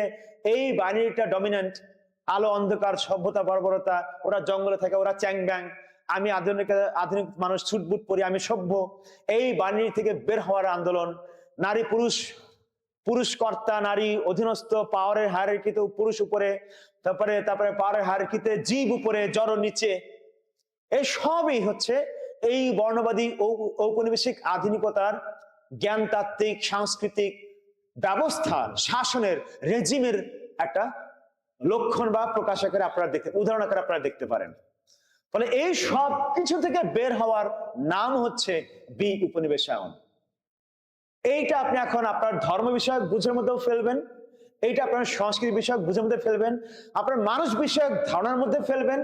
এই বাইনারিটা ডমিনেন্ট, আলো অন্ধকার, সভ্যতা বর্বরতা, ওরা জঙ্গলে থাকে, ওরা চ্যাং ব্যাং, আমি আধুনিক মানুষ ছুটবুট পরি, আমি সভ্য, এই বাইনারি থেকে বের হওয়ার আন্দোলন। নারী পুরুষ, পুরুষ কর্তা, নারী অধীনস্থ, পাওয়ারের হায়ারার্কিতে পুরুষ উপরে, তারপরে পাওয়ারের হায়ারার্কিতে জীব উপরে, জড় নিচে। এই সবই হচ্ছে এই বর্ণবাদী ঔপনিবেশিক আধুনিকতার জ্ঞানতাত্ত্বিক, সাংস্কৃতিক ব্যবস্থার, শাসনের, রেজিমের একটা লক্ষণ বা প্রকাশ আকারে আপনারা উদাহরণ আকারে আপনারা দেখতে পারেন। ফলে এই সব কিছু থেকে বের হওয়ার নাম হচ্ছে বি উপনিবেশায়ন। এইটা আপনি এখন আপনার ধর্ম বিষয়ক বুঝের মধ্যেও ফেলবেন, এইটা আপনার সংস্কৃতি বিষয়ক বুঝের মধ্যে ফেলবেন, আপনার মানুষ বিষয়ক ধারণার মধ্যে ফেলবেন,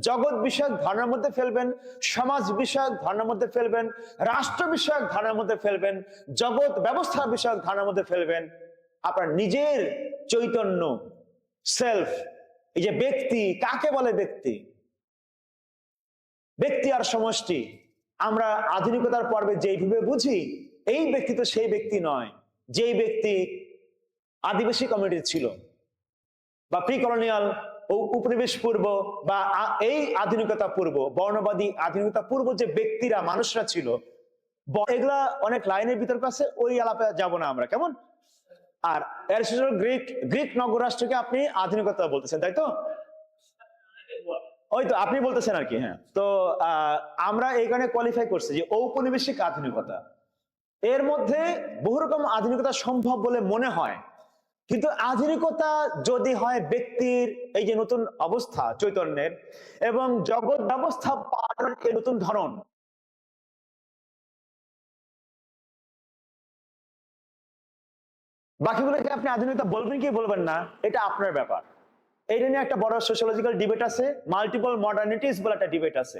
জগৎ বিষয়ক ধারণার মধ্যে ফেলবেন, সমাজ বিষয়ক ধারণার মধ্যে ফেলবেন, রাষ্ট্র বিষয়ক ধারণার মধ্যে ফেলবেন, জগৎ ব্যবস্থা বিষয়ক ধারণার মধ্যে ফেলবেন। আপনার নিজের চৈতন্য, সেলফ, এই যে ব্যক্তি, কাকে বলে ব্যক্তি? ব্যক্তি আর সমষ্টি আমরা আধুনিকতার পর্বে যেইভাবে বুঝি, এই ব্যক্তি তো সেই ব্যক্তি নয় যেই ব্যক্তি আদিবাসী কমিউনিটি ছিল, বা প্রি কলোনিয়াল উপনিবেশ পূর্ব, বা এই আধুনিকতা পূর্ব, বর্ণবাদী আধুনিকতা পূর্ব যে ব্যক্তিরা, মানুষরা ছিল। এগুলা অনেক লাইনের বিতর্ক আছে, ওই আলাপে যাব না আমরা, কেমন? আর অ্যারিস্টটল গ্রিক নগররাষ্ট্রকে আপনি আধুনিকতা বলতেছেন, তাই তো? ওই তো আপনি বলতেছেন আর কি। হ্যাঁ, তো আমরা এইখানে কোয়ালিফাই করছি যে ঔপনিবেশিক আধুনিকতা, এর মধ্যে বহু রকম আধুনিকতা সম্ভব বলে মনে হয়। কিন্তু আধুনিকতা যদি হয় ব্যক্তির এই যে নতুন অবস্থা চৈতন্যের, এবং জগৎ ব্যবস্থা পালনের এই নতুন ধরন, বাকিগুলোকে আপনি আধুনিকতা বলবেন কি বলবেন না, এটা আপনার ব্যাপার। এইটা নিয়ে একটা বড় সোশ্যোলজিক্যাল ডিবেট আছে, মাল্টিপল মডার্নিটিস বলে একটা ডিবেট আছে।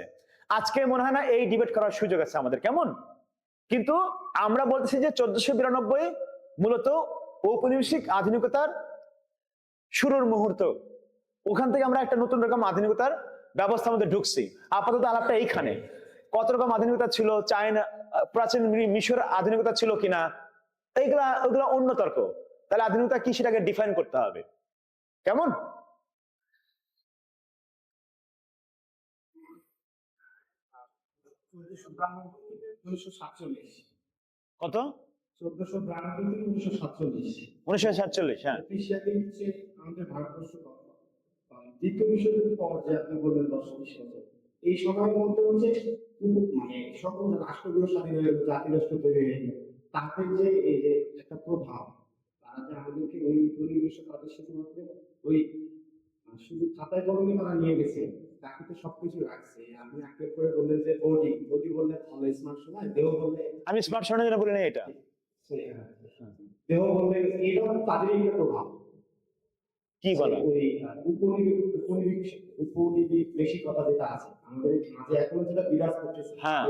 আজকে মনে হয় না এই ডিবেট করার সুযোগ আছে আমাদের, কেমন? কিন্তু আমরা বলতেছি যে 1492 মূলত ঔপনিবেশিক আধুনিকতার শুরুর মুহূর্ত। ওখান থেকে আমরা একটা নতুন রকম আধুনিকতার ব্যবস্থার মধ্যে ঢুকছি। আপাতত আলাপটা এইখানে। কত রকম আধুনিকতা ছিল, চায়না, প্রাচীন মিশর আধুনিকতা ছিল কিনা, ওইগুলা অন্য তর্ক। তাহলে আধুনিকতা কি সেটাকে ডিফাইন করতে হবে, কেমন? কত? 1947। হ্যাঁ, আমাদের ভারতবর্ষ দ্বিতীয় বিশ্বযুদ্ধের পর যে আপনি বললেন 10-20 বছর, এই সময়ের মধ্যে হচ্ছে মানে সকল রাষ্ট্রগুলো স্বাধীন হয়ে জাতি রাষ্ট্র তৈরি হয়ে গেল। তাদের যে এই যে একটা প্রভাব, তারা যে আমাদেরকে ওই পরিবেশে তাদের শুধুমাত্র ওই শুধু খাতায় কলমে তারা নিয়ে গেছে, তাকে তো সবকিছু রাখছে। আপনি আগে করে বললেন যে বডি বললে স্মার্ট সময়, দেহ বললে, আমি স্মার্ট শোনার জন্য বলি না এটা, দেহ বললে, এটা তাদের একটা প্রভাব। কি বলা উপনিবেশিকতা যেটা আছে আমাদের মাঝে এখনো যেটা বিরাজ করতেছে, হ্যাঁ,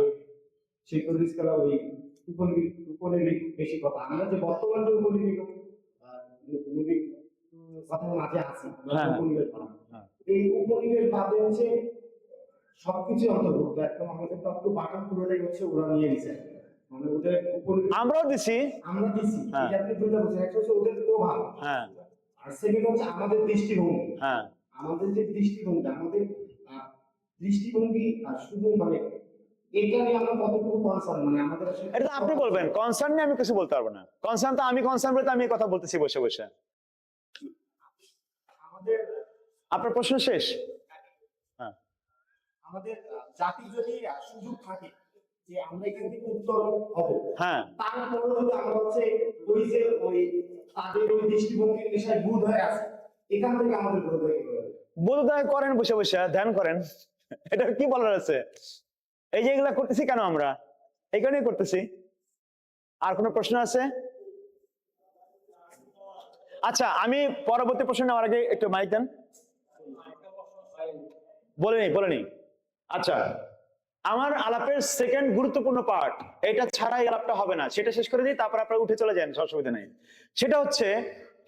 সেই পরিষ্কার ওই উপনিবেশিকতা, আমরা যে বর্তমান যে কথার মাঝে আছি, এই উপনিবেশ বাদে হচ্ছে সবকিছু অন্তর্ভুক্ত। একদম আমাদের তত্ত্ব বাগান পুরোটাই হচ্ছে ওরা নিয়ে গেছে, মানে ওদের আমরাও দিছি, আমরা দিছি। এটা আপনি দুইটা বলছেন, একটা হচ্ছে ওদের প্রভাব, হ্যাঁ, আর সেকেন্ড হচ্ছে আমাদের দৃষ্টিভঙ্গি। হ্যাঁ, আমাদের যে দৃষ্টিভঙ্গি, আমাদের দৃষ্টিভঙ্গি শুধু মানে এটা নিয়ে আমরা কতটুকু কনসার্ন, মানে আমাদের এটা আপনি বলবেন। কনসার্ন নিয়ে আমি কিছু বলতে পারবো না। কনসার্ন তো আমি কনসার্ন বলতে আমি কথা বলতেছি বসে বসে। আমাদের আপনার প্রশ্ন শেষ? হ্যাঁ, আমাদের জাতি যদি সুযোগ থাকে যে আমরা এখান থেকে উত্তরণ হব, হ্যাঁ, তারপরে যদি আমরা হচ্ছে ওই যে ওই তাদের ওই দৃষ্টিভঙ্গির নেশায় বুধ হয়ে আছে, এখান থেকে আমাদের বোধোদয় করেন, বসে বসে ধ্যান করেন, এটা কি বলার আছে? এই যে এগুলা করতেছি কেন আমরা? এই কারণেই করতেছি। আর কোনো প্রশ্ন আছে? আচ্ছা, আমি পরবর্তী প্রশ্ন নেওয়ার আগে একটু মাইক দেন। বলেনি। আচ্ছা, আমার আলাপের সেকেন্ড গুরুত্বপূর্ণ পার্ট, এটা ছাড়া এই আলাপটা হবে না, সেটা শেষ করে দিই, তারপর আপনারা উঠে চলে যান, অসুবিধা নেই। সেটা হচ্ছে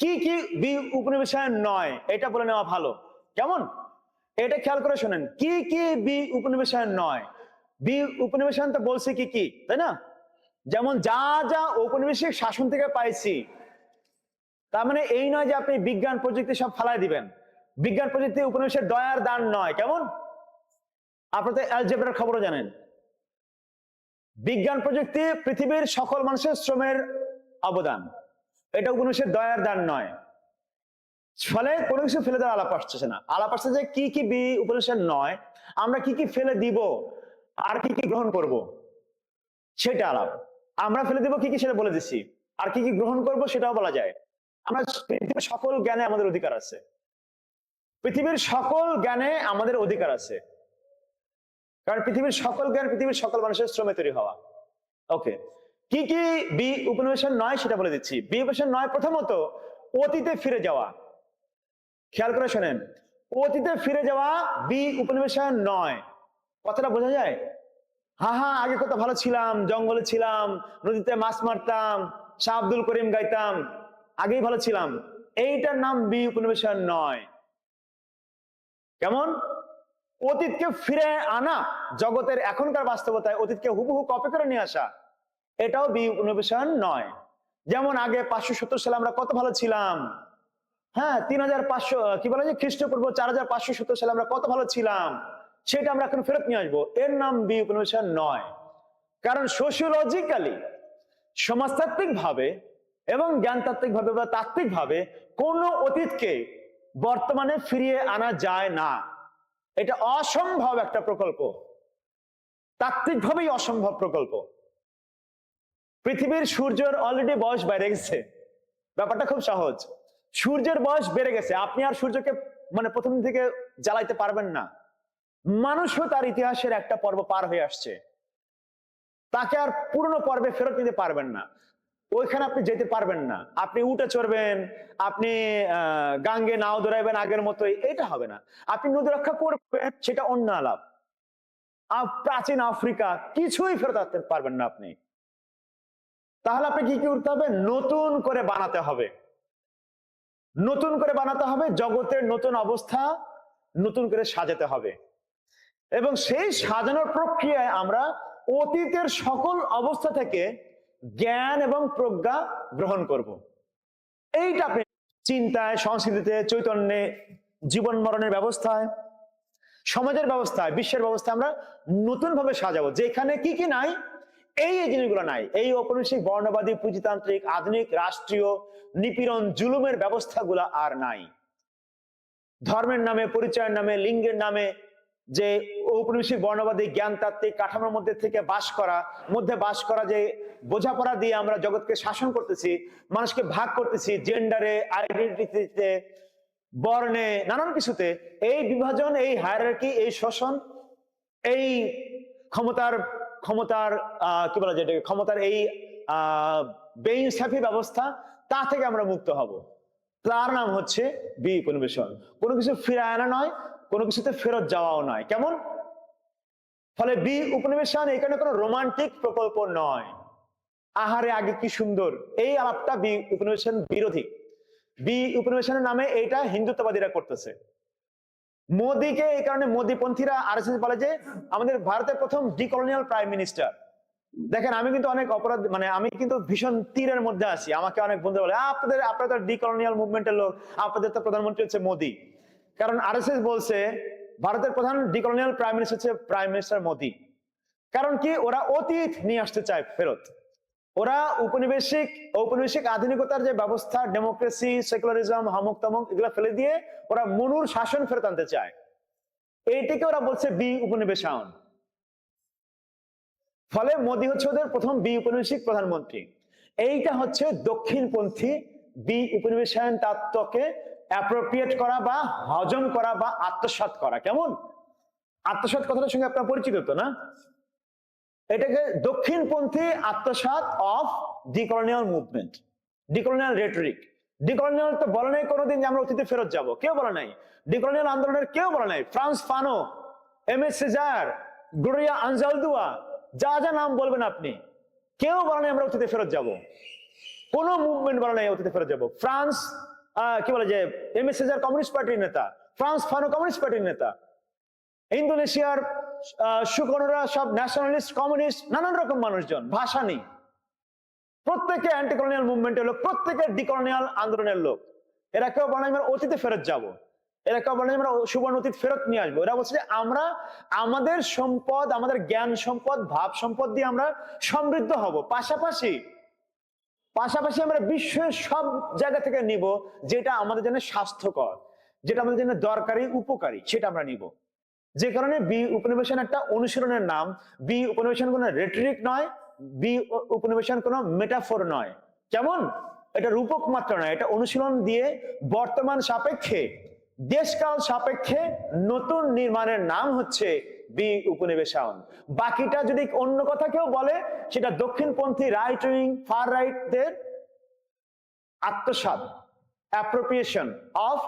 কি কি বি উপনিবেশায়ন নয়, এটা বলে নেওয়া ভালো। কেমন? এটা খেয়াল করে শোনেন, কি কি বি উপনিবেশায়ন নয়। বি উপনিবেশায়ন তো বলছে কি কি, তাই না? যেমন যা যা ঔপনিবেশিক শাসন থেকে পাইছি, তার মানে এই নয় যে আপনি বিজ্ঞান প্রযুক্তি সব ফালাই দিবেন। বিজ্ঞান প্রযুক্তি উপনিবেশের দয়ার দান নয়। কেমন? আপনারা তো অ্যালজেব্রার খবরও জানেন। বিজ্ঞান প্রযুক্তি পৃথিবীর সকল মানুষের শ্রমের অবদান, এটা উপনিবেশের দয়ার দান নয়। ফলে কোনো কিছু ফেলে দেওয়ার আলাপ আসছে না। আলাপ আসছে যে কি কি বি উপনিবেশের নয়, আমরা কি কি ফেলে দিব আর কি কি গ্রহণ করব, সেটা আলাপ। আমরা ফেলে দিব কি কি সেটা বলে দিচ্ছি, আর কি কি গ্রহণ করব সেটাও বলা যায়। আমরা পৃথিবীর সকল জ্ঞানে আমাদের অধিকার আছে, পৃথিবীর সকল জ্ঞানে আমাদের অধিকার আছে, কারণ পৃথিবীর সকল জ্ঞান পৃথিবীর সকল মানুষের শ্রমে তৈরি হওয়া। ওকে, কি কি বি উপনিবেশন নয় সেটা বলে দিচ্ছি। বি উপনিবেশন নয়, প্রথমত অতীতে ফিরে যাওয়া। খেয়াল করে শোনেন, অতীতে ফিরে যাওয়া বি উপনিবেশন নয়। কথাটা বোঝা যায়? হ্যাঁ, আগে কত ভালো ছিলাম, জঙ্গলে ছিলাম, নদীতে মাছ মারতাম, শাহ আব্দুল করিম গাইতাম, আগেই ভালো ছিলাম, এইটার নাম বি উপনিবেশন নয়। কেমন? অতীতকে ফিরে আনা, জগতের এখনকার বাস্তবতায় অতীতকে হুবহু কপি করে নিয়ে আসা, এটাও বি উপনিবেশন নয়। যেমন আগে 570 সালে আমরা কত ভালো ছিলাম, হ্যাঁ 3500 কি বলে যে খ্রিস্টপূর্ব 4570 সালে আমরা কত ভালো ছিলাম, সেটা আমরা এখন ফেরত নিয়ে আসবো, এর নাম বি উপনিবেশন নয়। কারণ সোশিওলজিক্যালি, সমাজতাত্ত্বিক ভাবে এবং জ্ঞানতাত্ত্বিক ভাবে বা তাত্ত্বিক ভাবে কোনো অতীতকে বর্তমানে ফিরিয়ে আনা যায় না। এটা অসম্ভব একটা প্রকল্প, তাত্ত্বিকভাবেই অসম্ভব প্রকল্প। পৃথিবীর সূর্যের অলরেডি বয়স বেড়ে গেছে, ব্যাপারটা খুব সহজ। সূর্যের বয়স বেড়ে গেছে, আপনি আর সূর্যকে মানে প্রথম থেকে জ্বালাইতে পারবেন না। মানুষও তার ইতিহাসের একটা পর্ব পার হয়ে আসছে, তাকে আর পুরনো পর্বে ফেরত নিতে পারবেন না, ওইখানে আপনি যেতে পারবেন না। আপনি উঠে চড়বেন, আপনি গাঙ্গে নাও দৌড়াইবেন আগের মতোই, এটা হবে না। আপনি নদী রক্ষা করবেন, সেটা অন্য আলাপ। প্রাচীন আফ্রিকা কিছুই ফেরত আসতে পারবেন না আপনি। তাহলে আপনি কি কি করতে হবে? নতুন করে বানাতে হবে, নতুন করে বানাতে হবে, জগতের নতুন অবস্থা নতুন করে সাজাতে হবে, এবং সেই সাজানোর প্রক্রিয়ায় আমরা অতীতের সকল অবস্থা থেকে জ্ঞান এবং প্রজ্ঞা গ্রহণ করব। এইটা আপনি চিন্তায়, সংস্কৃতিতে, চৈতন্যে, জীবন মরণের ব্যবস্থায়, সমাজের ব্যবস্থায়, বিশ্বের ব্যবস্থায় আমরা নতুন ভাবে সাজাবো, যেখানে কি কি নাই, এই জিনিসগুলো নাই। এই ঔপনিবেশিক বর্ণবাদী পুঁজিতান্ত্রিক আধুনিক রাষ্ট্রীয় নিপীড়ন জুলুমের ব্যবস্থাগুলো আর নাই। ধর্মের নামে, পরিচয়ের নামে, লিঙ্গের নামে যে ঔপনিবেশিক বর্ণবাদী জ্ঞানতাত্ত্বিক কাঠামোর মধ্যে থেকে বাস করা যে বোঝাপড়া দিয়ে আমরা জগৎকে শাসন করতেছি, মানুষকে ভাগ করতেছি, জেন্ডারে, আইডেন্টিটিতে, বর্ণে, নানান কিছুতে, এই বিভাজন, এই হায়ারার্কি, এই শোষণ, এই ক্ষমতার কি বলা যায়, ক্ষমতার এই বেইনসাফি ব্যবস্থা, তা থেকে আমরা মুক্ত হব। তার নাম হচ্ছে বি উপনিবেশন। কোনো কিছু ফিরায় আনা নয়, কোনো কিছুতে ফেরত যাওয়াও নয়। কেমন? ফলে বি উপনিবেশন এখানে কোনো রোমান্টিক প্রকল্প নয়। আহারে আগে কি সুন্দর, এই আলাপটা বি উপনিবেশন বিরোধী। বি উপনিবেশনের নামে এইটা হিন্দুত্ববাদীরা করতেছে। মোদীকে এই কারণে মোদীপন্থীরা আরএসএস বলে যে আমাদের ভারতের প্রথম ডিকলোনিয়াল প্রাইম মিনিস্টার। দেখেন, আমি কিন্তু অনেক অপরাধ, মানে আমি কিন্তু ভীষণ তীরের মধ্যে আছি। আমাকে অনেক বন্ধু বলে আপনারা তো ডিকলোনিয়াল মুভমেন্টের লোক, আপনাদের তো প্রধানমন্ত্রী হচ্ছে মোদী। কারণ আরএসএস বলছে ভারতের প্রধান ডিকলোনিয়াল প্রাইম মিনিস্টার হচ্ছে প্রাইম মিনিস্টার মোদী। কারণ কি? ওরা অতীত নিয়ে আসতে চায় ফেরত। ওরা ঔপনিবেশিক আধুনিকতার যে ব্যবস্থা, ডেমোক্রেসি, সেকুলারিজম, হামুক তামুক, এগুলো ফেলে দিয়ে ওরা মনুর শাসন ফেরত আনতে চায়। এইটাকে ওরা বলছে বি উপনিবেশন। ফলে মোদী হচ্ছে ওদের প্রথম বি উপনিবেশিক প্রধানমন্ত্রী। এইটা হচ্ছে দক্ষিণপন্থী বি উপনিবেশায়ন তত্ত্বকে অ্যাপ্রোপ্রিয়েট করা বা হজম করা বা আত্মসাৎ করা। কেমন? আত্মসাৎ কথাটার সঙ্গে আপনার পরিচিত তো না? এটাকে দক্ষিণপন্থী আত্মসাৎ অফ ডিকলোনিয়াল মুভমেন্ট, ডিকলোনিয়াল রেটরিক, ডিকলোনিয়াল তো বলে নাই কোনোদিন যে আমরা অতীতে ফেরত যাব, কেউ বলে নাই। ডিকলোনিয়াল আন্দোলনের কেউ বলে নাই। ফ্রান্স ফানো, এমএস সেজার, গ্লোরিয়া আনজালদুয়া, যা যা নাম বলবেন আপনি, কেউ বলে নাই আমরা অতীতে ফেরত যাব। কোন মুভমেন্ট বলে নাই অতীতে ফেরত যাব। ফ্রান্স কি বলে যে এমএস সেজার কমিউনিস্ট পার্টির নেতা, ফ্রান্স ফানো কমিউনিস্ট পার্টির নেতা, ইন্দোনেশিয়ার সুকর্ণরা সব ন্যাশনালিস্ট, কমিউনিস্ট, নানান রকম মানুষজন, ভাষা নেই, প্রত্যেকে অ্যান্টি কলোনিয়াল মুভমেন্টের লোক, প্রত্যেকে ডিকলোনিয়াল আন্দোলনের লোক। এরা কেউ বলে আমরা অতীতে ফেরত যাব, এরা কেউ বলে আমরা সুবর্ণ অতীত ফেরত নিয়ে আসবো। এরা বলছে যে আমরা আমাদের সম্পদ, আমাদের জ্ঞান সম্পদ, ভাব সম্পদ দিয়ে আমরা সমৃদ্ধ হব, পাশাপাশি আমরা বিশ্বের সব জায়গা থেকে নিব যেটা আমাদের জন্য স্বাস্থ্যকর, যেটা আমাদের জন্য দরকারি, উপকারী, সেটা আমরা নিব। যে কারণে বি উপনিবেশন একটা অনুশীলনের নাম। বি উপনিবেশন কোনো রেটরিক নয়, বি উপনিবেশন কোনো মেটাফোর নয়। কেমন? এটা রূপক মাত্র নয়, এটা অনুশীলন দিয়ে বর্তমান সাপেক্ষে, দেশকাল সাপেক্ষে নতুন নির্মাণের নাম হচ্ছে বি উপনিবেশন। বাকিটা যদি অন্য কথা কেউ বলে, সেটা দক্ষিণপন্থী রাইট উইং, ফার রাইটদের আত্মসাৎ, অ্যাপ্রোপ্রিয়েশন অফ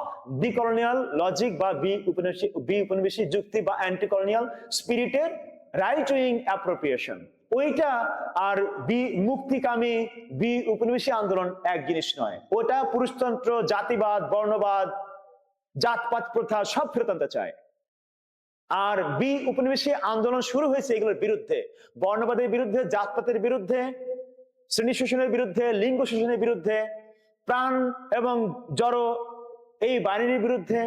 ডিকলোনিয়াল লজিক বা বি উপনিবেশী যুক্তি বা অ্যান্টি কলোনিয়াল স্পিরিটের রাইট উইং অ্যাপ্রোপ্রিয়েশন। ওইটা আর বি মুক্তিকামী, বি উপনিবেশী আন্দোলন এক জিনিস নয়। ওটা পুরুষতন্ত্র, জাতিবাদ, বর্ণবাদ, জাতপাত প্রথা সব ফেরত আনতে চায়। আর বি উপনিবেশী আন্দোলন শুরু হয়েছে এগুলোর বিরুদ্ধে, বর্ণবাদের বিরুদ্ধে, জাতপাতের বিরুদ্ধে, শ্রেণী শোষণের বিরুদ্ধে, লিঙ্গ শোষণের বিরুদ্ধে, প্রাণ এবং জড় এই বাহিনীর বিরুদ্ধে,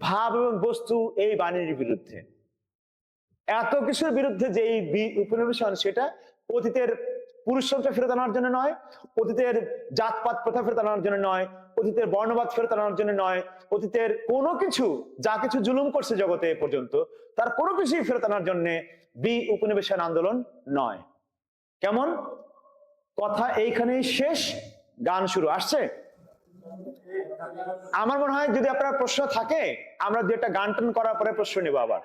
ভাব এবং বস্তু এই বাহিনীর বিরুদ্ধে, এত কিছুর বিরুদ্ধে যে এই উপনিবেশন, সেটা অতীতের পুরুষতন্ত্র ফেরত আনার জন্য নয়, অতীতের জাতপাত প্রথা ফেরত আনার জন্য নয়, অতীতের বর্ণবাদ ফেরত আনার জন্য নয়, অতীতের কোনো কিছু, যা কিছু জুলুম করছে জগতে এ পর্যন্ত, তার কোনো কিছুই ফেরত আনার জন্য বি উপনিবেশন আন্দোলন নয়। কেমন? কথা এইখানেই শেষ, গান শুরু। আসছে? আমার মনে হয় যদি আপনার প্রশ্ন থাকে, আমরা 2টা গান টান করার পরে প্রশ্ন নেব আবার।